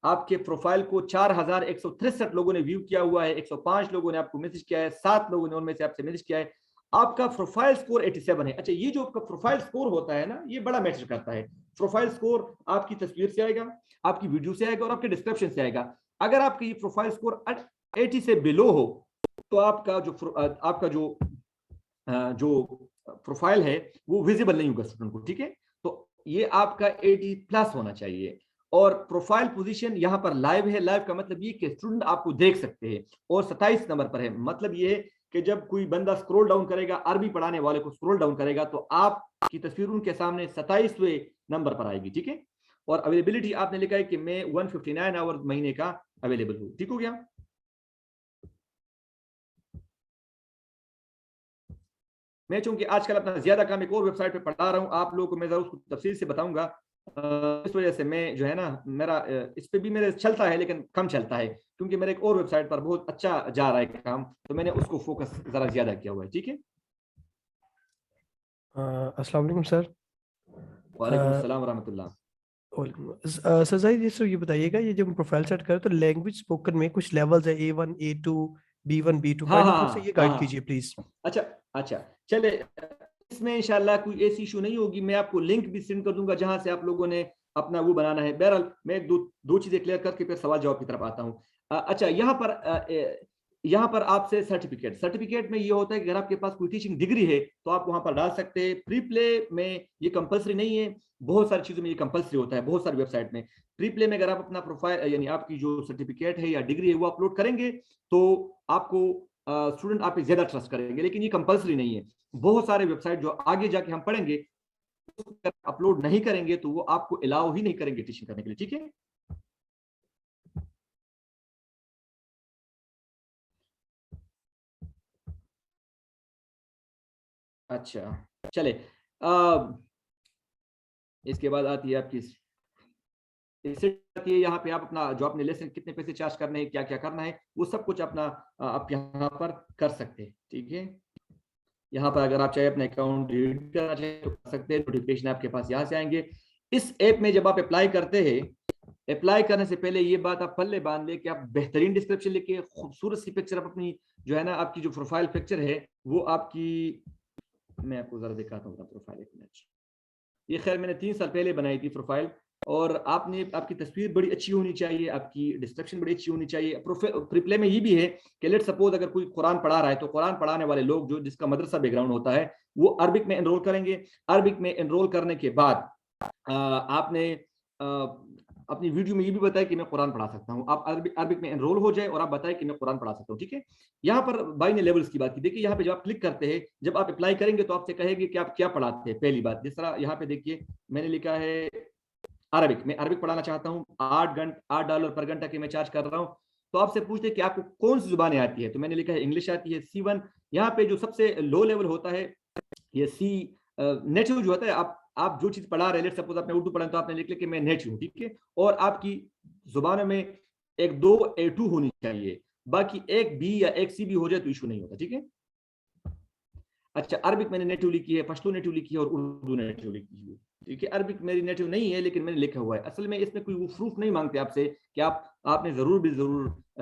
आपके प्रोफाइल को 4163 लोगों ने व्यू किया हुआ है, 105 लोगों ने आपको मैसेज किया है, 7 लोगों ने उनमें से आपसे मैसेज किया है, आपका प्रोफाइल स्कोर 87 है। अच्छा, ये जो आपका प्रोफाइल स्कोर होता है ना, ये बड़ा मैटर करता है। प्रोफाइल स्कोर आपकी तस्वीर से आएगा, आपकी वीडियो से आएगा और आपके डिस्क्रिप्शन से आएगा। अगर आपकी प्रोफाइल स्कोर 80 से बिलो हो तो आपका जो प्रोफाइल है वो विजिबल नहीं होगा स्टूडेंट को, ठीक है। तो ये आपका 80+ होना चाहिए, और प्रोफाइल पोजीशन यहाँ पर लाइव है। लाइव का मतलब ये कि स्टूडेंट आपको देख सकते हैं, और 27 नंबर पर है, मतलब ये है कि जब कोई बंदा स्क्रॉल डाउन करेगा, अरबी पढ़ाने वाले को स्क्रॉल डाउन करेगा, तो आपकी तस्वीर उनके सामने 27वें नंबर पर आएगी, ठीक है। और अवेलेबिलिटी आपने लिखा है कि मैं 159 आवर्स महीने का अवेलेबल हूँ, ठीक हो गया। मैं चूंकि आजकल अपना ज्यादा काम एक और वेबसाइट पे पढ़ा रहा हूँ, आप लोगों को मैं जरूर उसको तफसील से बताऊंगा, इस वजह से मैं जो है ना, मेरा इस पे भी मेरे चलता है लेकिन कम चलता है, क्योंकि मेरे एक और वेबसाइट पर बहुत अच्छा जा रहा है काम, तो मैंने उसको फोकस जरा ज्यादा किया हुआ है, ठीक है। अस्सलाम वालेकुम सर। वालेकुम अस्सलाम रहमतुल्लाह। सर जाहिद, ये बताइएगा, ये जब हम प्रोफाइल सेट करें तो लैंग्वेज स्पोकन में कुछ लेवल्स है, A1 A2 B1 B2, हाँ काइंड हाँ ऑफ मुझसे हाँ ये हाँ गाइड हाँ। कीजिए प्लीज। अच्छा अच्छा, चले, इसमें इंशाल्लाह कोई ऐसी इशू नहीं होगी, मैं आपको लिंक भी सेंड कर दूंगा जहां से आप लोगों ने अपना वो बनाना है। बहरहाल मैं दो चीजें क्लियर करके फिर सवाल जवाब की तरफ आता हूँ। अच्छा, यहाँ पर आपसे सर्टिफिकेट में ये होता है कि अगर आपके पास कोई टीचिंग डिग्री है तो आप वहां पर डाल सकते हैं। प्री प्ले में ये कंपलसरी नहीं है, बहुत सारी चीजों में ये कंपलसरी होता है, बहुत सारी वेबसाइट में। प्री प्ले में अगर आप अपना प्रोफाइल यानी आपकी जो सर्टिफिकेट है या डिग्री है वो अपलोड करेंगे तो आपको स्टूडेंट आप पे ज्यादा ट्रस्ट करेंगे, लेकिन ये कंपलसरी नहीं है। बहुत सारे वेबसाइट जो आगे जाके हम पढ़ेंगे अपलोड नहीं करेंगे तो वो आपको अलाउ ही नहीं करेंगे टीचिंग करने के लिए, ठीक है। अच्छा चले, इसके बाद आती है आपकी, इससे आती है यहाँ पे आप अपना जो आपने लेसन कितने पैसे चार्ज करने हैं, क्या क्या करना है, वो सब कुछ अपना आप यहाँ पर कर सकते हैं, ठीक है। यहाँ पर अगर आप चाहे अपना अकाउंट डिलीट करना चाहे तो कर सकते हैं, नोटिफिकेशन आपके पास यहाँ से आएंगे। इस ऐप में जब आप अप्लाई करते हैं, अप्लाई करने से पहले ये बात आप पल्ले बांध ले कि आप बेहतरीन डिस्क्रिप्शन लिखिए, खूबसूरत सी पिक्चर आप अपनी जो है ना, आपकी जो प्रोफाइल पिक्चर है वो आपकी, मैं आपको जरा दिखाता हूँ प्रोफाइल, एक मिनट। ये खैर मैंने 3 साल पहले बनाई थी प्रोफाइल, और आपकी तस्वीर बड़ी अच्छी होनी चाहिए, आपकी डिस्क्रिप्शन बड़ी अच्छी होनी चाहिए। प्रीप्ले में ये भी है कि लेट सपोज अगर कोई कुरान पढ़ा रहा है तो कुरान पढ़ाने वाले लोग जो जिसका मदरसा बैकग्राउंड होता है वो अरबिक में एनरोल करेंगे। अरबिक में एनरोल करने के बाद आपने अपनी वीडियो में ये भी बताया कि मैं कुरान पढ़ा सकता हूँ, आप अरबिक में एनरोल हो जाए और आप बताएं कि मैं कुरान पढ़ा सकता हूँ, ठीक है। यहाँ पर भाई ने लेवल्स की बात की, देखिए यहाँ पे जब आप क्लिक करते हैं, जब आप अप्लाई करेंगे तो आपसे कहेंगे कि आप क्या पढ़ाते हैं। पहली बात, जिस तरह यहाँ पे देखिए मैंने लिखा है अरबिक, मैं अरबिक पढ़ाना चाहता हूँ, $8 पर घंटा की मैं चार्ज कर रहा हूँ। तो आपसे पूछते हैं कि आपको कौन सी जुबानें आती है, तो मैंने लिखा है इंग्लिश आती है, C1। यहाँ पे जो सबसे लो लेवल होता है ये सी नेटिव जो होता है, आप जो चीज पढ़ा रहे हैं, सपोज आपने उर्दू पढ़ा तो आपने लिख लिया कि मैं नेटिव हूँ, ठीक है। और आपकी जुबानों में एक 2 A2 होनी चाहिए, बाकी एक B या एक C भी हो जाए तो इशू नहीं होता, ठीक है। अच्छा, अरबिक मैंने नेटिवली की है, पश्तो नेटिवली की है और उर्दू नेटिवली की है। ठीक है, अरबिक मेरी नेटिव नहीं है लेकिन मैंने लिखा हुआ है। असल में इसमें कोई वो प्रूफ नहीं मांगते आपसे कि आपने जरूर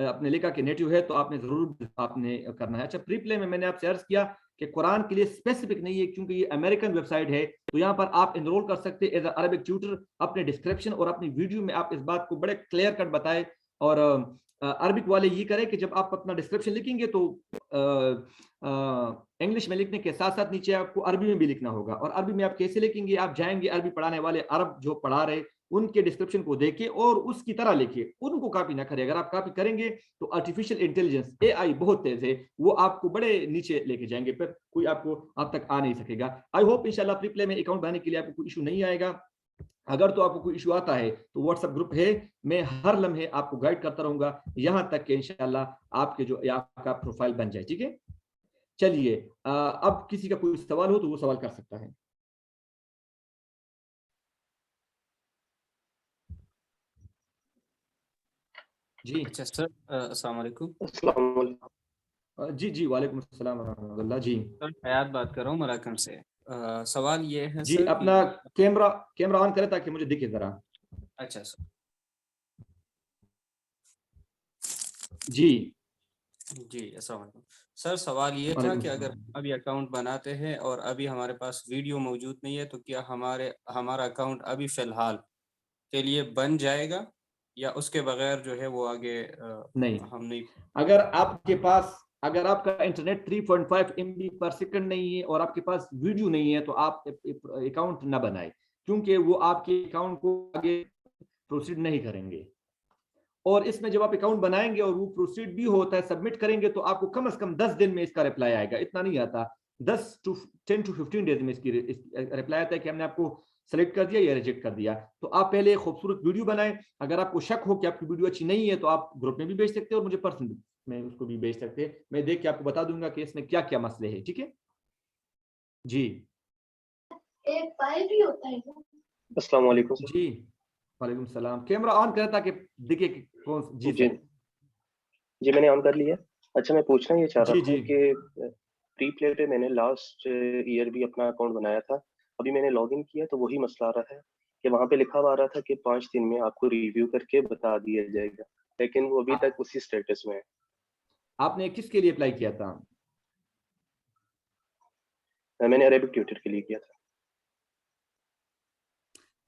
अपने लिखा कि नेटिव है तो आपने जरूर आपने करना है। अच्छा, प्री प्ले में मैंने आपसे अर्ज किया कि कुरान के लिए स्पेसिफिक नहीं है क्योंकि ये अमेरिकन वेबसाइट है, तो यहाँ पर आप एनरोल कर सकते हैं एज अरबिक ट्यूटर। अपने डिस्क्रिप्शन और अपनी वीडियो में आप इस बात को बड़े क्लियर कट बताए। और अरबिक वाले ये करें कि जब आप अपना डिस्क्रिप्शन लिखेंगे तो इंग्लिश में लिखने के साथ साथ नीचे आपको अरबी में भी लिखना होगा। और अरबी में आप कैसे लिखेंगे, आप जाएंगे अरबी पढ़ाने वाले अरब जो पढ़ा रहे उनके डिस्क्रिप्शन को देखे और उसकी तरह लिखिए, उनको कॉपी ना करें। अगर आप कॉपी करेंगे तो आर्टिफिशियल इंटेलिजेंस एआई बहुत तेज है, वो आपको बड़े नीचे लेके जाएंगे, फिर कोई आपको आप तक आ नहीं सकेगा। आई होप इंशाल्लाह प्री प्ले में अकाउंट बनाने के लिए आपको कोई इशू नहीं आएगा। अगर तो आपको कोई इशू आता है तो व्हाट्सएप ग्रुप है, मैं हर लम्हे आपको गाइड करता रहूंगा यहाँ तक कि इंशाल्लाह आपके जो आपका प्रोफाइल बन जाए। ठीक है, चलिए अब किसी का कोई सवाल हो तो वो सवाल कर सकता है। जी अच्छा सर, अस्सलाम वालेकुम। अस्सलाम वालेकुम। जी जी, वालेकुम अस्सलाम व रहमतुल्लाह। जी सर हयात बात कर रहा हूँ मराकन से। सवाल ये है जी, सर कि अपना कैमरा कैमरा ऑन करें ताकि मुझे दिखे जरा। अच्छा सर। जी जी अस्सलाम वालेकुम। सर सवाल ये था वालेकुम कि अगर अस्सलाम। अभी अकाउंट बनाते हैं और अभी हमारे पास वीडियो मौजूद नहीं है तो क्या हमारा अकाउंट अभी फ़िलहाल के लिए बन जाएगा या उसके बगैर जो है वो आगे नहीं, हम नहीं। अगर आपके पास अगर आपका इंटरनेट 3.5 MB पर सेकंड नहीं है और आपके पास वीडियो नहीं है तो आप अकाउंट ना बनाए, क्योंकि वो आपके अकाउंट को आगे प्रोसीड नहीं करेंगे। और इसमें जब आप अकाउंट बनाएंगे और वो प्रोसीड भी होता है, सबमिट करेंगे, तो आपको कम से कम 10 दिन में इसका रिप्लाई आएगा, इतना नहीं आता। 10 to 10 to 15 डेज में इसकी रिप्लाई आता है कि हमने आपको सेलेक्ट कर दिया या रिजेक्ट कर दिया। तो आप पहले एक खूबसूरत वीडियो बनाएं। अगर आपको शक हो कि आपकी वीडियो अच्छी नहीं है तो आप ग्रुप में भी भेज सकते हैं और मुझे पर्सनल में उसको भी भेज सकते हैं। मैं देख के आपको बता दूंगा कि इसमें क्या क्या मसले हैं। ठीक है जी। एक पाइप ही होता है। अस्सलाम वालेकुम सर। जी वालेकुम सलाम। कैमरा ऑन करें ताकि दिखे कि कौन। जी जी सर। जी, मैंने ऑन कर लिया। अच्छा, मैं पूछना ये चाह रहा जी था जी कि प्री प्ले पे मैंने लास्ट ईयर भी अपना अकाउंट बनाया था। अभी मैंने लॉगिन किया तो वही मसला आ रहा है कि वहां पे लिखा हुआ आ रहा था कि 5 दिन में आपको रिव्यू करके बता दिया जाएगा, लेकिन वो अभी तक उसी स्टेटस में है। आपने किसके लिए अप्लाई किया था? मैंने अरेबिक ट्यूटर के लिए किया था।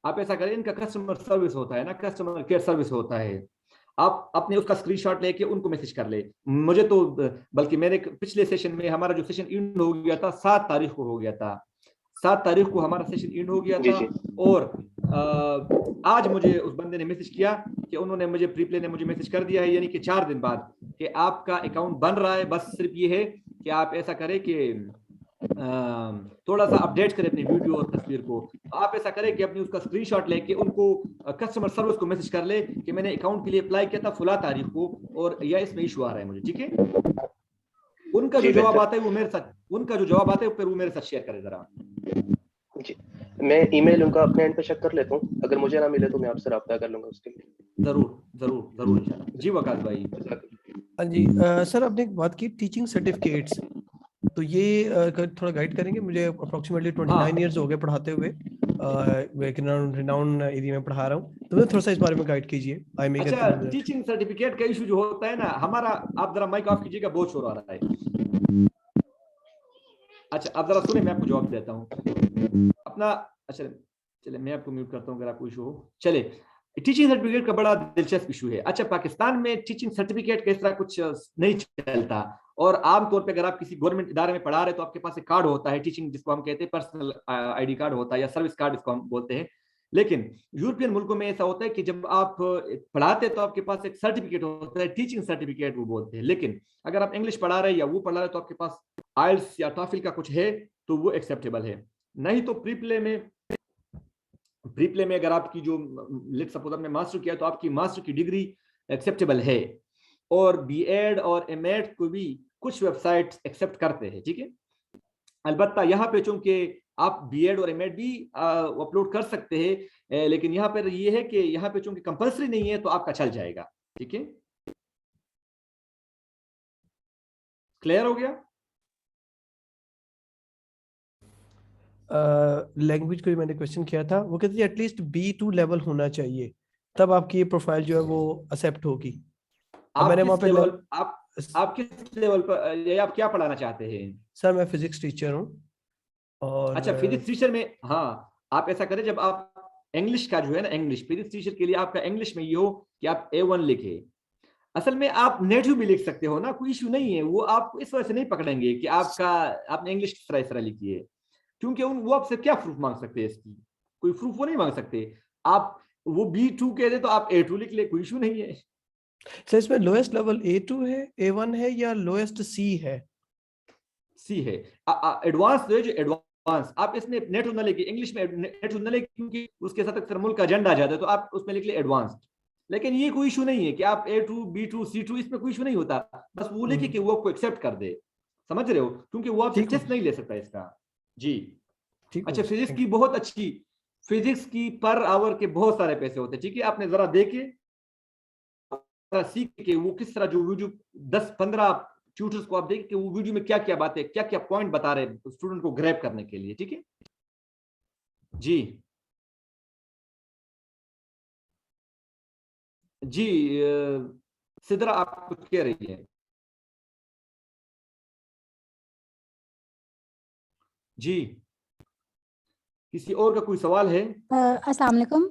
आप ऐसा करें, इनका कस्टमर सर्विस होता है ना, कस्टमर केयर सर्विस होता है, आप अपने उसका स्क्रीनशॉट लेके उनको मैसेज कर ले। मुझे तो बल्कि मेरे पिछले सेशन में हमारा जो सेशन एंड हो गया था 7 तारीख को हो गया था, 7 तारीख को हमारा सेशन एंड हो गया जी था। जी और आज मुझे उस बंदे ने मैसेज किया कि उन्होंने मुझे प्रीप्ले ने मुझे मैसेज कर दिया है, यानी कि 4 दिन बाद, कि आपका अकाउंट बन रहा है। बस सिर्फ ये है कि आप ऐसा करें कि थोड़ा सा अपडेट करें अपनी वीडियो और तस्वीर को। आप ऐसा करें कि अपनी उसका स्क्रीनशॉट लेके उनको कस्टमर सर्विस को मैसेज कर ले कि मैंने अकाउंट के लिए अप्लाई किया था फुला तारीख को और यह इसमें इशू आ रहा है मुझे। ठीक है, उनका जो जी, जवाब बेहतर। आता है वो मेरे साथ, उनका जो जवाब आता है फिर वो मेरे साथ शेयर करें जरा। जी, मैं ईमेल उनका अपने एंड पे चेक कर लेता हूँ, अगर मुझे ना मिले तो मैं आपसे राब्ता कर लूंगा उसके लिए। जरूर जरूर जरूर इंशाल्लाह। जी वकास भाई। हाँ जी, सर आपने एक बात की टीचिंग सर्टिफिकेट्स, तो ये थोड़ा गाइड करेंगे मुझे। अप्रोक्सीमेटली 29 इयर्स हो गए पढ़ाते हुए, मैं एक रिनाउंड एरिया में पढ़ा रहा हूँ, तो मुझे थोड़ा सा इस बारे में गाइड कीजिए। आई मे अच्छा, टीचिंग सर्टिफिकेट का इशू जो होता है ना हमारा, आप जरा माइक ऑफ कीजिएगा, बहुत शोर आ रहा है। अच्छा, आप जरा सुने, मैं आपको जवाब देता हूँ अपना। अच्छा चले, मैं आपको म्यूट करता हूँ अगर आपको इशू हो। चले, टीचिंग सर्टिफिकेट का बड़ा दिलचस्प इशू है। अच्छा, पाकिस्तान में टीचिंग सर्टिफिकेट का इस तरह कुछ नहीं चलता, और आमतौर पे अगर आप किसी गवर्नमेंट इदारे में पढ़ा रहे तो आपके पास एक कार्ड होता है टीचिंग, जिसको हम कहते हैं पर्सनल आईडी कार्ड होता है या सर्विस कार्ड इसको हम बोलते हैं। लेकिन यूरोपियन मुल्कों में ऐसा होता है कि जब आप पढ़ाते हैं तो आपके पास एक सर्टिफिकेट होता है, टीचिंग सर्टिफिकेट वो बोलते हैं। लेकिन अगर आप इंग्लिश पढ़ा रहे हैं या वो पढ़ा रहे हैं तो आपके पास आइल्स या टॉफिल का कुछ है तो वो एक्सेप्टेबल है। नहीं तो प्री प्ले में अगर आपकी जो, लेट्स सपोज आपने मास्टर किया तो आपकी मास्टर की डिग्री एक्सेप्टेबल है, और बीएड और एमएड को भी कुछ वेबसाइट्स एक्सेप्ट करते हैं। ठीक है, अलबत्ता यहाँ पे चूंकि आप बीएड और एमएड भी अपलोड कर सकते हैं, लेकिन यहाँ पर ये है कि यहाँ पे चूंकि कंपलसरी नहीं है तो आपका चल जाएगा। ठीक है, क्लियर हो गया? लैंग्वेज को मैंने क्वेश्चन किया था, वो कहती है एटलीस्ट B2 लेवल होना चाहिए, तब आपकी ये प्रोफाइल जो है वो एक्सेप्ट होगी। अब मैंने वहाँ पे आप किस लेवल पर, ये आप क्या पढ़ाना चाहते हैं? सर मैं फिजिक्स टीचर हूँ। और अच्छा, फिजिक्स टीचर में, हाँ आप ऐसा करें, जब आप इंग्लिश का जो है ना, इंग्लिश फिजिक्स टीचर के लिए आपका इंग्लिश में ये हो कि आप A1 लिखे। असल में आप नेटिव भी लिख सकते हो ना, कोई इशू नहीं है, वो आपको इस वजह से नहीं पकड़ेंगे कि आपने इंग्लिश किस तरह लिखी है, क्योंकि वो आपसे क्या प्रूफ मांग सकते हैं इसकी, कोई प्रूफ वो नहीं मांग सकते। आप वो B2 कह दे तो आप A2 लिख ले, कोई इशू नहीं है। सर इसमें लोएस्ट लेवल A2 है, A1 है, या लोएस्ट C है? C है। एडवांस जो एडवांस, आप इसमें नेटिव न लेके, इंग्लिश में नेटिव न लेके, क्योंकि उसके साथ अक्सर मुल्क का एजेंडा आ जाता है, तो आप उसमें लिख ले एडवांस्ड। लेकिन ये कोई इशू नहीं है कि आप A2 B2 C2, इसमें कोई इशू नहीं होता, बस वो लिखे कि वो आपको एक्सेप्ट कर दे, समझ रहे हो, क्योंकि वो आपसे टेस्ट नहीं ले सकता इसका। जी अच्छा, फिजिक्स की बहुत अच्छी, फिजिक्स की पर आवर के बहुत सारे पैसे होते हैं, ठीक है, आपने जरा देखे सीख के वो किस तरह, जो वीडियो 10-15 ट्यूटर्स को आप देख के वो वीडियो में क्या क्या बातें, क्या क्या पॉइंट बता रहे हैं स्टूडेंट को ग्रैब करने के लिए, ठीक है। जी जी सिद्रा आप कुछ कह रही है? जी किसी और का कोई सवाल है? अस्सलाम वालेकुम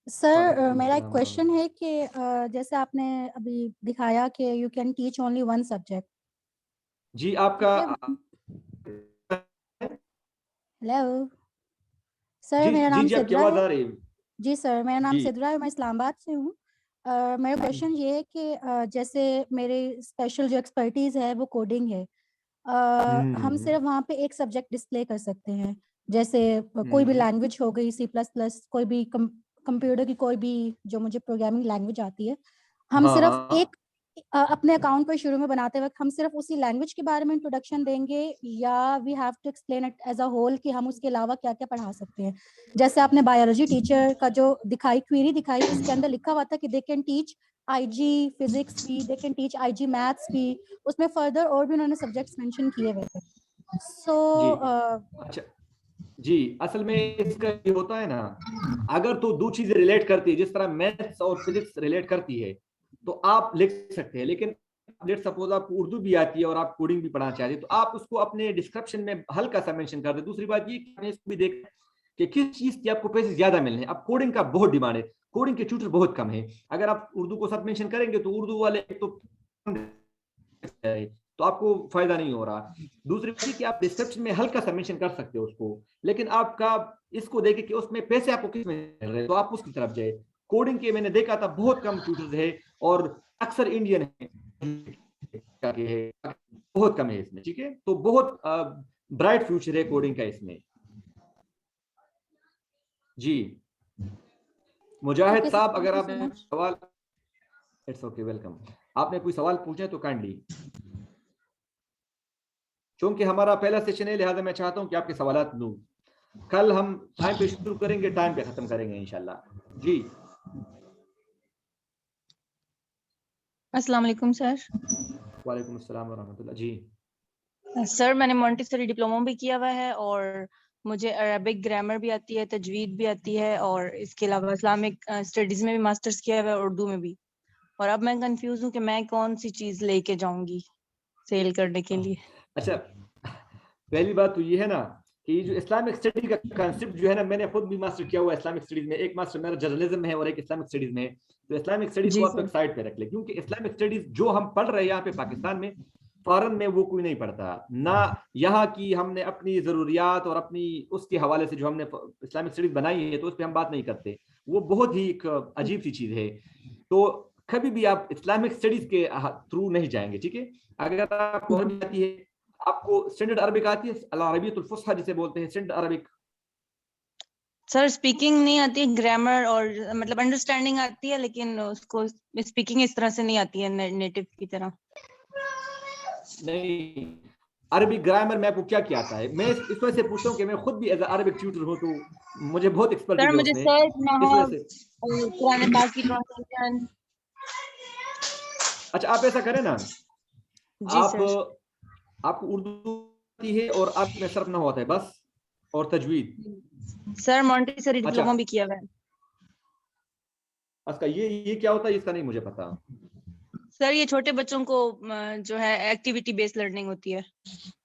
सर, मेरा एक क्वेश्चन है कि जैसे आपने अभी दिखाया कि you can teach only one subject. जी आपका हेलो सर, मेरा नाम जी सिद्रा आवाज आ है। रही है? जी सर, मेरा नाम सिद्रा है, मैं इस्लामाबाद से हूँ। मेरा क्वेश्चन ये है कि जैसे मेरे स्पेशल जो एक्सपर्टीज़ है वो कोडिंग है। हम सिर्फ वहाँ पे एक सब्जेक्ट डिस्प्ले कर सकते हैं, जैसे कोई भी लैंग्वेज हो गई C++, कोई भी कंप्यूटर की कोई भी जो मुझे प्रोग्रामिंग लैंग्वेज आती है, हम सिर्फ एक अपने अकाउंट पर शुरू में बनाते वक्त हम सिर्फ उसी लैंग्वेज के बारे में इंट्रोडक्शन देंगे, या we have to explain it as a whole कि हम उसके अलावा क्या क्या पढ़ा सकते हैं? जैसे आपने बायोलॉजी टीचर का जो क्वेरी दिखाई, उसके अंदर लिखा हुआ था कि they can teach IG physics भी, they can teach IG maths भी, उसमें फर्दर और भी उन्होंने सब्जेक्ट्स मेंशन किए हुए थे। सो अच्छा जी, असल में इसका ये होता है ना, अगर तो दो चीजें रिलेट करती है, जिस तरह मैथ्स और फिजिक्स रिलेट करती है, तो आप लिख सकते हैं। लेकिन लेट सपोज आपको उर्दू भी आती है और आप कोडिंग भी पढ़ाना चाहते हैं, तो आप उसको अपने डिस्क्रिप्शन में हल्का सा मेंशन कर दें। दूसरी बात ये कि आपने इसको भी देखा कि किस चीज की आपको पैसे ज्यादा मिलने हैं। अब कोडिंग का बहुत डिमांड है, कोडिंग के ट्यूटर बहुत कम है। अगर आप उर्दू को साथ मेंशन करेंगे तो उर्दू वाले तो आपको फायदा नहीं हो रहा। दूसरी बात कि आप डिस्क्रिप्शन में हल्का सा मेंशन कर सकते हो उसको, लेकिन आपका इसको देखे कि उसमें पैसे आपको किस में मिल रहे हैं, तो आप उसकी तरफ जाए। कोडिंग के मैंने देखा था बहुत कम ट्यूटर्स है, और अक्सर इंडियन है, बहुत कम है इसमें, ठीक है। तो बहुत ब्राइट फ्यूचर है कोडिंग का इसमें। जी मुजाहिद साहब, अगर आपने सवाल, इट्स ओके, वेलकम, आपने कोई सवाल पूछे तो काइंडली, क्योंकि हमारा पहला सेशन है, लिहाजा मैं चाहता हूं कि आपके सवाल लूं। कल हम टाइम पे शुरू करेंगे, टाइम पे खत्म करेंगे इंशाल्लाह। जी अस्सलाम वालेकुम सर। वालेकुम अस्सलाम व रहमतुल्लाह। जी सर मैंने मॉन्टेसरी डिप्लोमा भी किया हुआ है, और मुझे अरबिक ग्रामर भी आती है, तजवीद भी आती है, और इसके अलावा इस्लामिक स्टडीज में भी मास्टर्स किया हुआ है, उर्दू में भी। और अब मैं कंफ्यूज हूँ कि मैं कौन सी चीज लेके जाऊंगी सेल करने के लिए। अच्छा, पहली बात तो ये है ना कि जो इस्लामिक स्टडी का कांसेप्ट जो है ना, मैंने खुद भी मास्टर किया हुआ है इस्लामिक स्टडीज में। एक मास्टर मेरा जर्नलिज्म में है और एक इस्लामिक स्टडीज में है। तो इस्लामिक स्टडीज को आप एक साइड पे रख ले, क्योंकि इस्लामिक स्टडीज जो हम पढ़ रहे हैं यहाँ पे पाकिस्तान में, फॉरेन में वो कोई नहीं पढ़ता ना। यहाँ की हमने अपनी जरूरियात और अपनी उसके हवाले से जो हमने इस्लामिक स्टडीज बनाई है, तो उस पर हम बात नहीं करते। वो बहुत ही एक अजीब सी चीज है। तो कभी भी आप इस्लामिक स्टडीज के थ्रू नहीं जाएंगे, ठीक है। अगर आपको अरबी आती है, आपको स्टैंडर्ड अरबिक आती है, अल अरबियतुल फुस्हा जिसे बोलते हैं, स्टैंडर्ड अरबिक। सर स्पीकिंग नहीं आती है, ग्रामर और मतलब अंडरस्टैंडिंग आती है, लेकिन उसको स्पीकिंग इस तरह से नहीं आती है नेटिव की तरह। नहीं, अरबिक ग्रामर में आपको क्या क्या आता है? मैं इस वजह से पूछता हूँ कि मैं खुद भी एज अरबिक ट्यूटर हूँ, तो मुझे बहुत एक्सपर्टीज है उसमें। अच्छा, आप ऐसा करें ना, आपको उर्दू आती है और आप में सर्फ ना होता है, बस और तजवीद। सर मॉन्टेसरी अच्छा। डिप्लोमा भी किया हुआ है। अच्छा, ये क्या होता है, इसका नहीं मुझे पता। सर ये छोटे बच्चों को जो है एक्टिविटी बेस्ड लर्निंग होती है।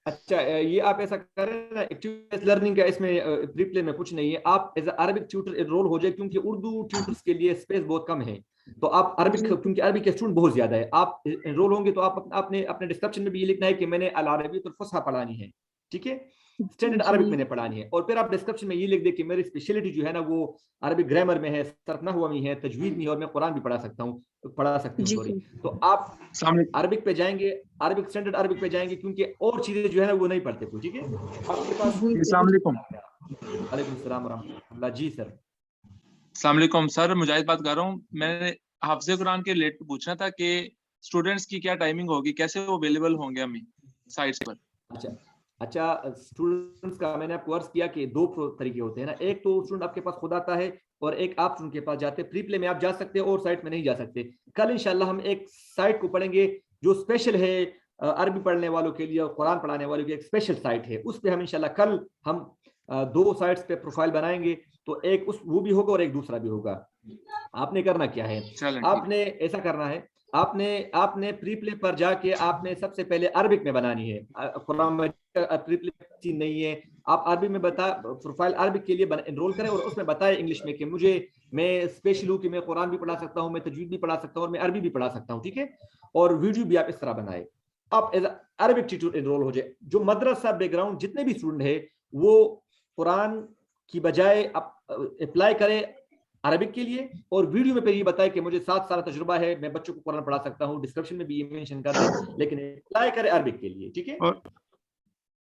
अच्छा, ये आप ऐसा करें ना, एक्टिव लर्निंग का इसमें प्री प्ले में कुछ नहीं है। आप एज अरबिक ट्यूटर एनरोल हो जाए, क्योंकि उर्दू ट्यूटर्स के लिए स्पेस बहुत कम है। तो आप अरबिक, क्योंकि अरबिक के स्टूडेंट बहुत ज्यादा है, आप एनरोल होंगे तो आप अपने अपने डिस्क्रिप्शन में भी ये लिखना है कि मैंने अल अरबियत अल फुस्हा पढ़ानी है, ठीक है, स्टैंडर्ड अरबिक मैंने पढ़ानी है। और फिर आप डिस्क्रिप्शन में ये लिख दे कि मेरी स्पेशलिटी जो है ना वो अरबिक ग्रामर में है, सर्फ नहव में है, तजवीद में है, और मैं कुरान भी पढ़ा सकती हूँ सॉरी। तो आप अरबिक पे जाएंगे, अरबिक स्टैंडर्ड अरबिक पे जाएंगे, क्योंकि और चीजें जो है ना वो नहीं पढ़ते कोई, ठीक है। आपके पास अस्सलाम वालेकुम। वालेकुम सलाम व रहमतुल्लाह। जी सर। अस्सलाम वालेकुम सर, मुजाहिद बात कर रहा हूँ। मैंने हाफिज़ कुरान के रिलेटेड पूछना था कि स्टूडेंट्स की क्या टाइमिंग होगी, कैसे वो अवेलेबल होंगे हमें साइट्स पर? अच्छा, स्टूडेंट्स का मैंने आपको अर्ज किया कि दो तरीके होते हैं ना। एक तो स्टूडेंट आपके पास खुद आता है और एक आप स्टूडेंट के पास जाते हैं। प्री प्ले में आप जा सकते हैं और साइट में नहीं जा सकते। कल इंशाल्लाह हम एक साइट को पढ़ेंगे जो स्पेशल है अरबी पढ़ने वालों के लिए और कुरान पढ़ाने वालों की एक स्पेशल साइट है। उस पर हम इंशाल्लाह कल हम दो साइट्स पे प्रोफाइल बनाएंगे, तो एक उस वो भी होगा और एक दूसरा भी होगा। आपने करना क्या है, आपने ऐसा करना है, आपने प्री प्ले पर जाके आपने सबसे पहले अरबिक में बनानी है। कुरान में प्री प्ले नहीं है, आप अरबी में प्रोफाइल अरबिक के लिए एनरोल करें और उसमें बताएं इंग्लिश में कि मैं स्पेशल हूँ कि मैं कुरान भी पढ़ा सकता हूँ, मैं तजवीद भी पढ़ा सकता हूँ और मैं अरबी भी पढ़ा सकता हूँ, ठीक है। और वीडियो भी आप इस तरह बनाए। आप एज अरबिक टीचर एनरोल हो जाए। जो मदरसा बैकग्राउंड जितने भी स्टूडेंट है वो कुरान की बजाय अप्लाई करें अरबिक के लिए, और वीडियो में पे ये बताए कि मुझे 7 साल तजुर्बा है, मैं बच्चों को कुरान पढ़ा सकता हूँ। डिस्क्रिप्शन में भी ये मेंशन कर दें, लेकिन अप्लाई करें अरबिक के लिए, ठीक है।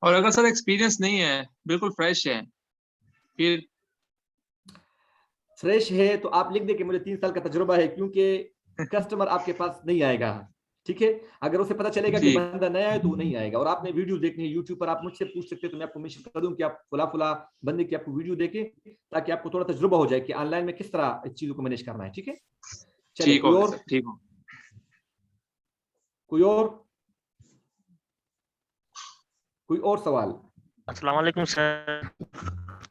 और अगर सर एक्सपीरियंस नहीं है, बिल्कुल फ्रेश है, फिर फ्रेश है तो आप लिख दे कि मुझे 3 साल का तजुर्बा है, क्योंकि कस्टमर आपके पास नहीं आएगा, ठीक है। अगर उसे पता चलेगा कि बंदा नया है तो वो नहीं आएगा। और आपने वीडियो देखनी है यूट्यूब पर, आप मुझसे पूछ सकते हैं, तो मैं आपको मेंशन कर दूं कि आप फुला बंदे की आपको वीडियो देखें, ताकि आपको थोड़ा तजुर्बा हो जाए कि ऑनलाइन में किस तरह इस चीजों को मैनेज करना है, ठीक है। चलिए, कोई और सवाल? अस्सलाम वालेकुम सर।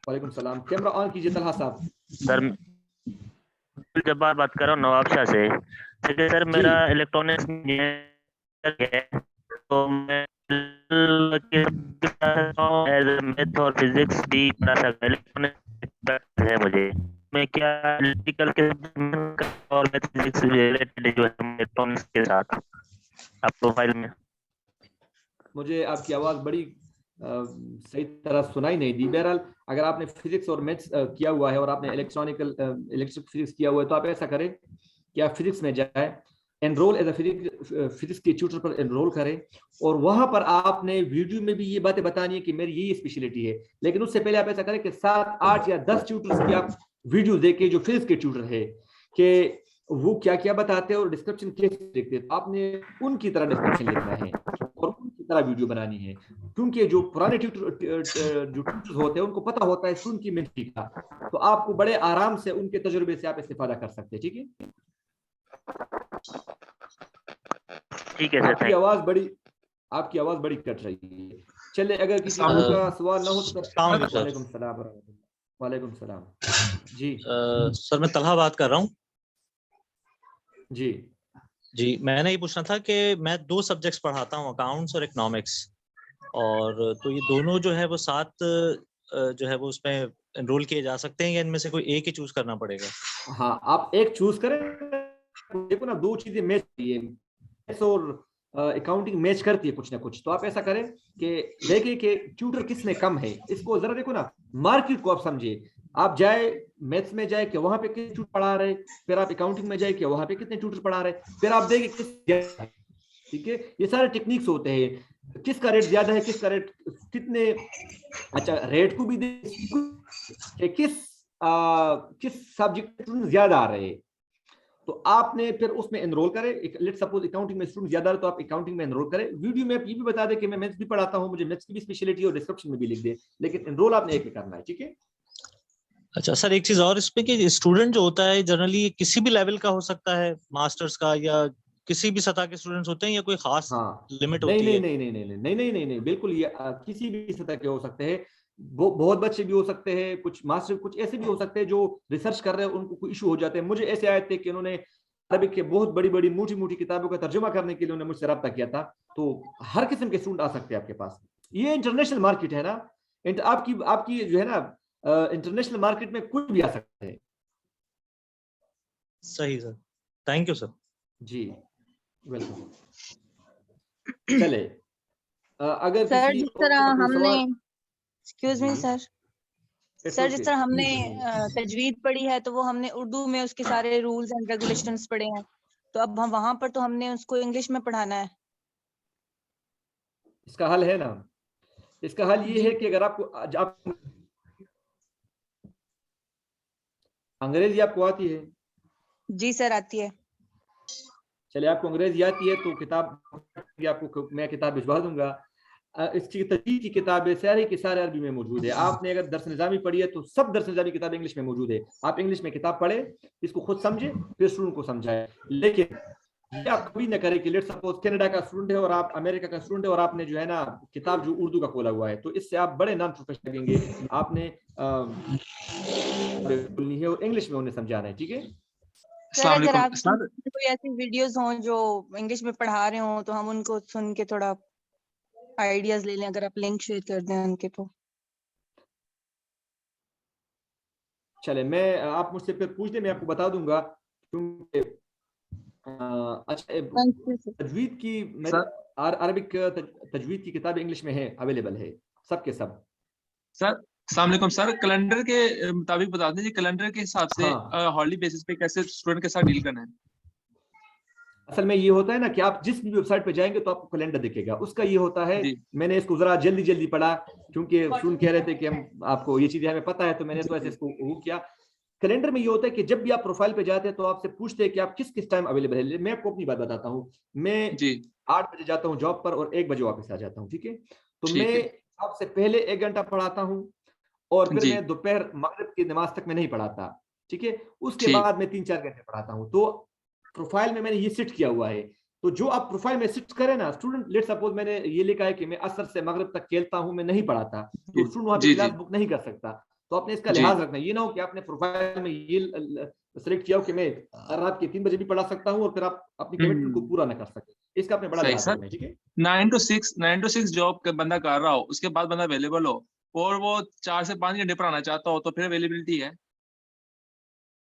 वालेकुम सलाम। कैमरा ऑन कीजिए तलहा साहब। सर जब्बार बात कर रहा हूँ नवाबशाह से। ठीक है सर, मेरा इलेक्ट्रॉनिक्स है, तो मैं मैथ और फिजिक्स भी पढ़ा सकता हूँ। इलेक्ट्रॉनिक्स है मुझे, मैं क्या इलेक्ट्रिकल के और मैथ फिजिक्स रिलेटेड जो है इलेक्ट्रॉनिक्स के साथ आप प्रोफाइल में। मुझे आपकी आवाज बड़ी सही तरह सुनाई नहीं दी। बहरहाल अगर आपने फिजिक्स और मैथ्स किया हुआ है और आपने इलेक्ट्रिक फिजिक्स किया हुआ है, तो आप ऐसा करें कि आप फिजिक्स में जाए, एनरोल एज अ फिजिक्स के ट्यूटर पर एनरोल करें, और वहां पर आपने वीडियो में भी ये बातें बतानी है कि मेरी ये स्पेशलिटी है। लेकिन उससे पहले आप ऐसा करें कि 7, 8 या 10 ट्यूटर्स की आप वीडियो देखें जो फिजिक्स के ट्यूटर है, कि वो क्या क्या बताते हैं और डिस्क्रिप्शन कैसे लिखते हैं। तो आपने उनकी तरह डिस्क्रिप्शन लिखना है और उनकी तरह वीडियो बनानी है, क्योंकि जो पुराने ट्यूटर्स होते हैं उनको पता होता है स्टूडेंट की मेंटली का, तो आपको बड़े आराम से उनके तजुर्बे से आप इस्तेफादा कर सकते हैं, ठीक है। ठीक है सर। आपकी आवाज बड़ी कट रही है। चलिए, अगर किसी का सवाल ना हो तो वालेकुम सलाम। जी सर, मैं तलहा बात कर रहा हूँ। जी, मैंने ये पूछना था कि मैं 2 सब्जेक्ट्स पढ़ाता हूँ, अकाउंट्स और इकोनॉमिक्स, और तो ये दोनों जो है वो साथ जो है वो उसमें एनरोल किए जा सकते हैं, या इनमें से कोई एक ही चूज करना पड़ेगा? हाँ, आप एक चूज करें। देखो ना, 2 चीजें मैच करती है, मैथ्स और अकाउंटिंग मैच करती है कुछ ना कुछ। तो आप ऐसा करें कि देखें कि ट्यूटर किसमें कम है, इसको जरा देखो ना, मार्केट को आप समझिए। आप जाए मैथ्स में जाए कि वहां पे कितने ट्यूटर पढ़ा रहे, फिर आप अकाउंटिंग में जाए कि वहां पे कितने ट्यूटर पढ़ा रहे, फिर आप देखें किस, ठीक है। ये सारे टेक्निक्स होते हैं, किसका रेट ज्यादा है, किसका रेट कितने। अच्छा, रेट को भी देखें, किस सब्जेक्ट में ज्यादा आ रहे हैं, तो आपने फिर उसमें एनरोल करें। लेट्स सपोज अकाउंटिंग में स्टूडेंट ज्यादा है, तो आप अकाउंटिंग में एनरोल करें। वीडियो में आप ये भी बता दें कि मैं मैथ्स भी पढ़ाता हूं, मुझे मैथ्स की भी स्पेशलिटी, और डिस्क्रिप्शन में भी लिख दे, लेकिन एनरोल आपने एक में करना है, ठीक है। अच्छा सर, एक चीज और इसमें कि स्टूडेंट जो होता है जनरली किसी भी लेवल का हो सकता है, मास्टर्स का, या किसी भी सतह के स्टूडेंट्स होते हैं, या कोई खास लिमिट होती है? नहीं, बिल्कुल ये किसी भी सतह के हो सकते हैं। बहुत बच्चे भी हो सकते हैं, कुछ मास्टर, कुछ ऐसे भी हो सकते हैं जो रिसर्च कर रहे हैं, उनको कोई इशू हो जाते हैं। मुझे ऐसे आए थे कि उन्होंने अरबिक के बहुत बड़ी बड़ी मोटी मोटी किताबों का तर्जुमा करने के लिए उन्होंने मुझसे रब्ता किया था। तो हर किस्म के स्टूडेंट आ सकते हैं आपके पास। ये इंटरनेशनल मार्केट है ना, आपकी आपकी जो है ना इंटरनेशनल मार्केट में कोई भी आ सकते हैं। सही सर, थैंक यू सर। जी वेलकम। चले अगर सर किसी जिस और तरह का कोई हमने, सवाल, excuse me sir, It's sir जिस okay. तरह हमने Please. तजवीद पढ़ी है तो वो हमने उर्दू में उसके सारे रूल्स एंड रेगुलेशंस पढ़े हैं, तो अब हम वहां पर तो हमने उसको इंग्लिश में पढ़ाना है। इसका हल है ना, इसका हल ये जी है कि अगर आपको आप अंग्रेजी आपको आती है? जी सर आती है। चलिए आपको अंग्रेजी आती है तो किताब आपको मैं किताब भिजवा दूंगा। इसकी तजवीद की किताबें सारी की सारे अरबी में मौजूद है। आपने अगर दर्स निज़ामी पढ़ी है तो सब दर्स निज़ामी किताब इंग्लिश में मौजूद है। आप इंग्लिश में किताब पढ़े, इसको खुद समझे, फिर स्टूडेंट को समझाए। लेकिन ये आप कभी ना करें कि लेट सपोज कनाडा का स्टूडेंट है और आप अमेरिका का स्टूडेंट है और आपने जो है ना किताब जो उर्दू का खोला हुआ है, तो इससे आप बड़े नॉन प्रोफेशनल लगेंगे। आपने है और इंग्लिश में उन्हें समझाना है, ठीक है? सर अगर आप सर कोई ऐसी वीडियोस हों जो इंग्लिश में पढ़ा रहे हो तो हम उनको सुन के थोड़ा आइडियाज ले लें, अगर आप लिंक शेयर कर दें उनके तो। चले मैं आप मुझसे फिर पूछ दें, मैं आपको बता दूंगा। क्योंकि अच्छा तजवीद की अरबिक तजवीद की किताब इंग्लिश में है, अवेलेबल है सबके सब। सर अस्सलाम वालेकुम सर, कैलेंडर के मुताबिक बता दीजिए, कैलेंडर के हिसाब से हॉर्ली बेसिस पे कैसे स्टूडेंट के साथ डील करना है? असल में ये होता है ना कि आप जिस भी वेबसाइट पे जाएंगे तो आपको कैलेंडर दिखेगा। उसका ये होता है, मैंने इसको जरा जल्दी जल्दी पढ़ा क्योंकि सुन कह रहे थे कि हम आपको ये चीजें हमें पता है, तो मैंने तो ऐसे इसको वो किया। कैलेंडर में ये होता है कि जब भी आप प्रोफाइल पे जाते हैं तो आपसे पूछते हैं कि आप किस किस टाइम अवेलेबल है। मैं आपको अपनी बात बताता हूँ, मैं 8 बजे जाता हूँ जॉब पर और 1 बजे वापस आ जाता हूँ, ठीक है? तो मैं आपसे पहले 1 घंटा पढ़ाता हूँ और फिर मैं दोपहर मगरिब की नमाज तक मैं नहीं पढ़ाता, ठीक है? उसके बाद मैं 3-4 घंटे पढ़ाता हूँ। तो प्रोफाइल में मैंने ये सेट किया हुआ है। तो जो आप प्रोफाइल में सेट करें ना स्टूडेंट, लेट सपोज मैंने ये लिखा है कि मैं असर से मगरिब तक खेलता हूँ, मैं नहीं पढ़ाता, तो स्टूडेंट वहां पे क्लास बुक नहीं कर सकता। तो आपने इसका लिहाज रखना, ये ना हो कि आपने प्रोफाइल में ये सेलेक्ट किया हो कि मैं रात के 3 बजे भी पढ़ा सकता हूँ और फिर आप अपनी कमिटमेंट को पूरा ना कर सके। इसका आपने बड़ा लिहाज रखना है, ठीक है? 9 to 6 जॉब बंदा कर रहा हो, उसके बाद बंदा अवेलेबल हो और वो 4 से 5 घंटे पढ़ाना चाहता हो, तो फिर अवेलेबिलिटी है?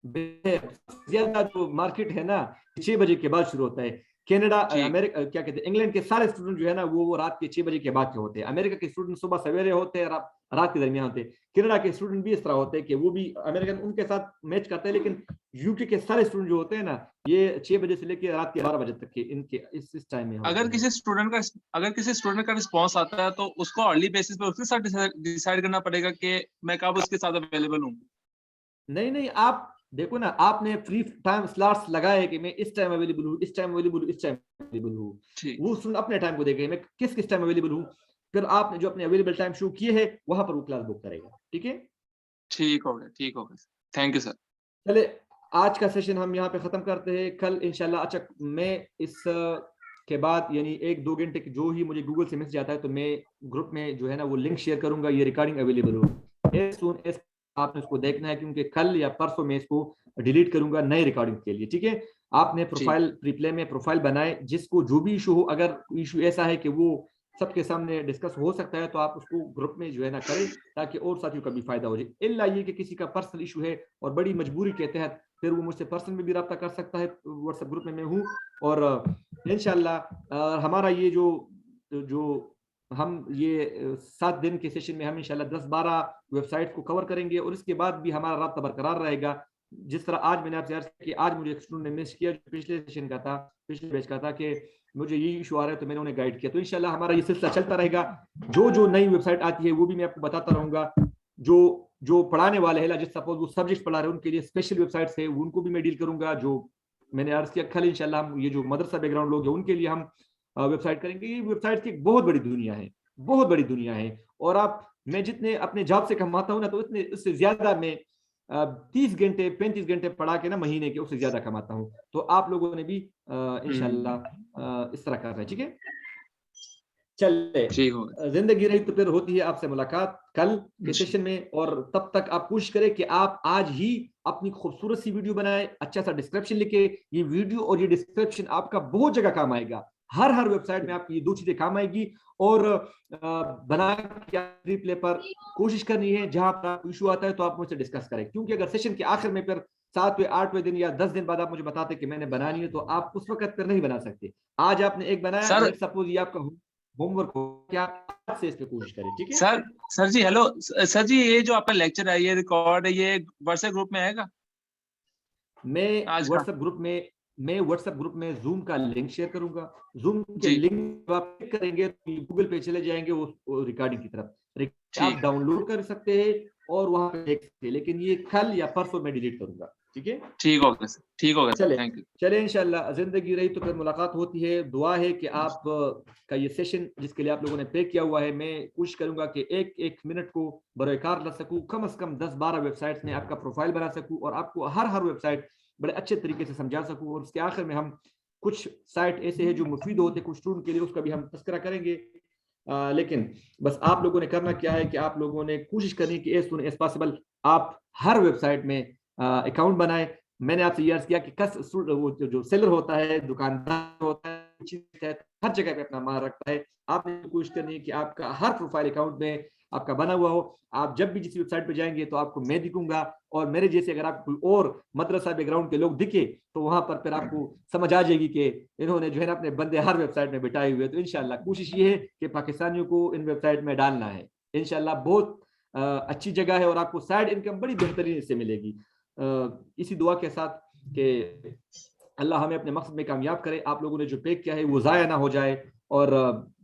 ज्यादा जो मार्केट है ना 6 बजे के बाद शुरू होता है। कनाडा, अमेरिका, क्या कहते हैं, इंग्लैंड के सारे स्टूडेंट जो है ना वो रात के 6 बजे के बाद के होते हैं। अमेरिका के स्टूडेंट सुबह सवेरे होते हैं, रात के दरमियान होते हैं। कनाडा के स्टूडेंट भी इस तरह होते हैं कि वो भी अमेरिकन उनके साथ मैच करते हैं, लेकिन यूके के सारे स्टूडेंट जो होते हैं ना ये 6 बजे से लेकर रात के 12 बजे तक के इनके इस टाइम में। अगर किसी स्टूडेंट का रिस्पॉन्स आता है तो उसको अर्ली बेसिस पे उसके साथ डिसाइड करना पड़ेगा कि मैं कब उसके साथ अवेलेबल हूँ? नहीं, आप देखो ना, आपने फ्री टाइम स्लॉट्स लगाए कि मैं इस टाइम अवेलेबल हूँ, इस टाइम अवेलेबल हूँ, इस टाइम अवेलेबल हूँ। वो स्टूडेंट अपने टाइम को देखेगा मैं किस टाइम अवेलेबल हूँ, फिर आपने जो अपने अवेलेबल टाइम शो किए हैं वहां पर वो क्लास बुक करेगा, ठीक है? ठीक हो गया। Thank you sir. चले आज का सेशन हम यहाँ पे खत्म करते हैं। कल इंशाल्लाह, अच्छा मैं इस के बाद यानी 1-2 घंटे की जो ही मुझे गूगल से मैसेज आता है तो मैं ग्रुप में जो है ना वो लिंक शेयर करूंगा, ये रिकॉर्डिंग अवेलेबल हो। आपने उसको देखना है क्योंकि कल या परसों में इसको डिलीट करूंगा नए रिकॉर्डिंग के लिए, ठीक है? आपने प्रोफाइल प्रीप्ले में प्रोफाइल बनाए, जिसको जो भी इशू हो, अगर इशू ऐसा है कि वो सबके सामने डिस्कस हो सकता है तो आप उसको ग्रुप में जो है ना करें ताकि और साथियों का भी फायदा हो जाए। इल्ला ये कि किसी का पर्सनल इशू है और बड़ी मजबूरी के तहत फिर वो मुझसे पर्सनल में भी रब्ता कर सकता है, व्हाट्सएप ग्रुप में मैं हूँ। और इंशाल्लाह हमारा ये जो हम ये 7 दिन के सेशन में हम इंशाल्लाह 10-12 वेबसाइट को कवर करेंगे और इसके बाद भी हमारा राब्ता बरकरार रहेगा। जिस तरह आज मैंने आपसे अर्ज किया कि आज मुझे एक स्टूडेंट ने मिस किया जो पिछले सेशन का था, पिछले बैच का था, कि मुझे ये इशू आ रहा है, तो मैंने उन्हें गाइड किया। तो इंशाल्लाह हमारा ये सिलसिला चलता रहेगा। जो नई वेबसाइट आती है वो भी मैं आपको बताता रहूंगा। जो पढ़ाने वाले हैं, जिस सपोज वो सब्जेक्ट पढ़ा रहे हैं उनके लिए स्पेशल वेबसाइट्स है, उनको भी मैं डील करूंगा। जो मैंने अर्ज किया कल इंशाल्लाह हम ये जो मदरसा बैकग्राउंड लोग हैं उनके लिए हम वेबसाइट करेंगे। ये वेबसाइट की बहुत बड़ी दुनिया है, बहुत बड़ी दुनिया है। और मैं जितने अपने जॉब से कमाता हूँ ना, तो इतने उससे ज्यादा मैं 30 घंटे 35 घंटे पढ़ा के ना महीने के उससे ज्यादा कमाता हूँ। तो आप लोगों ने भी इंशाल्लाह इस तरह करना है, ठीक है? चले, ठीक होगा। जिंदगी रही तो फिर होती है आपसे मुलाकात कल के सेशन में, और तब तक आप कोशिश करें कि आप आज ही अपनी खूबसूरत सी वीडियो बनाएं, अच्छा सा डिस्क्रिप्शन लिखे। ये वीडियो और ये डिस्क्रिप्शन आपका बहुत जगह काम आएगा, हर वेबसाइट में आपकी ये दो चीजें काम आएगी। और बना के रिप्ले पर कोशिश करनी है, जहां पर इशू आता है तो आप मुझसे डिस्कस करें, क्योंकि अगर सेशन के आखिर में फिर 7वें 8वें दिन या 10 दिन बाद आप मुझे बताते कि मैंने बनानी है, तो आप उस वक्त फिर नहीं बना सकते। आज आपने एक बनाया, सर, लेट्स सपोज ये आपका होमवर्क हो, क्या आप से इस पे कोशिश करें, ठीक है? सर जी हेलो सर जी, ये जो आपका लेक्चर है, ये रिकॉर्ड है, ये व्हाट्सएप ग्रुप में आएगा? मैं व्हाट्सएप ग्रुप में जूम का लिंक शेयर करूंगा। जूम के लिंक आप क्लिक करेंगे तो गूगल पे चले जाएंगे वो रिकॉर्डिंग की तरफ, आप डाउनलोड कर सकते हैं और वहां पे देख सकते हैं। लेकिन ये कल या परसों मैं डिलीट करूंगा, ठीक है? ठीक होगा सर, ठीक होगा सर, थैंक यू। चले इंशाल्लाह, जिंदगी रही तो फिर मुलाकात होती है। दुआ है कि आप का ये सेशन जिसके लिए आप लोगों ने पे किया हुआ है, मैं कोशिश करूंगा कि एक मिनट को बरोकार ला सकूं, कम से कम 10-12 वेबसाइट्स में आपका प्रोफाइल बना सकूं और आपको हर वेबसाइट बड़े अच्छे तरीके से समझा सकूं। और उसके आखिर में हम कुछ साइट ऐसे हैं जो मुफीद होते हैं कुछ स्टूडेंट के लिए, उसका भी हम तस्करा करेंगे। लेकिन बस आप लोगों ने करना क्या है कि आप लोगों ने कोशिश करनी कि एज सून एज पॉसिबल आप हर वेबसाइट में अकाउंट बनाए। मैंने आपसे ये अर्ज किया कि वो जो सेलर होता है, दुकानदार होता है, हर जगह पे अपना माल रखता है। आपने कोशिश करनी है कि आपका हर प्रोफाइल अकाउंट में आपका बना हुआ हो। आप जब भी जिस वेबसाइट पे जाएंगे तो आपको मैं दिखूंगा, और मेरे जैसे अगर आपको कोई और मदरसा बैकग्राउंड के लोग दिखे तो वहां पर फिर आपको समझ आ जाएगी कि इन्होंने जो है ना अपने बंदे हर वेबसाइट में बिठाए हुए। तो इंशाल्लाह कोशिश ये है कि पाकिस्तानियों को इन वेबसाइट में डालना है। इंशाल्लाह बहुत अच्छी जगह है और आपको साइड इनकम बड़ी बेहतरीन इससे मिलेगी। इसी दुआ के साथ कि अल्लाह हमें अपने मकसद में कामयाब करे, आप लोगों ने जो पे किया है वो ज़ाया ना हो जाए और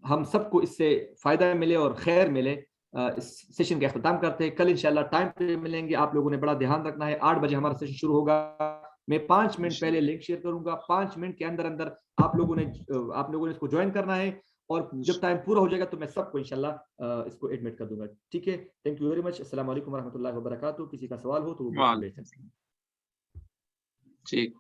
हम सबको इससे फ़ायदा मिले और खैर मिले। इस सेशन का अख्ताम करते हैं, कल इंशाल्लाह टाइम पे मिलेंगे। आप लोगों ने बड़ा ध्यान रखना है, 8 बजे हमारा सेशन शुरू होगा। मैं 5 मिनट पहले लिंक शेयर करूंगा, 5 मिनट के अंदर अंदर आप लोगों ने इसको ज्वाइन करना है, और जब टाइम पूरा हो जाएगा तो मैं सबको इंशाल्लाह इसको एडमिट कर दूंगा, ठीक है? Thank you very much. अस्सलाम वालेकुम रहमतुल्लाहि व बरकातहू। किसी का सवाल हो तो वो भेज सकते हैं। ठीक।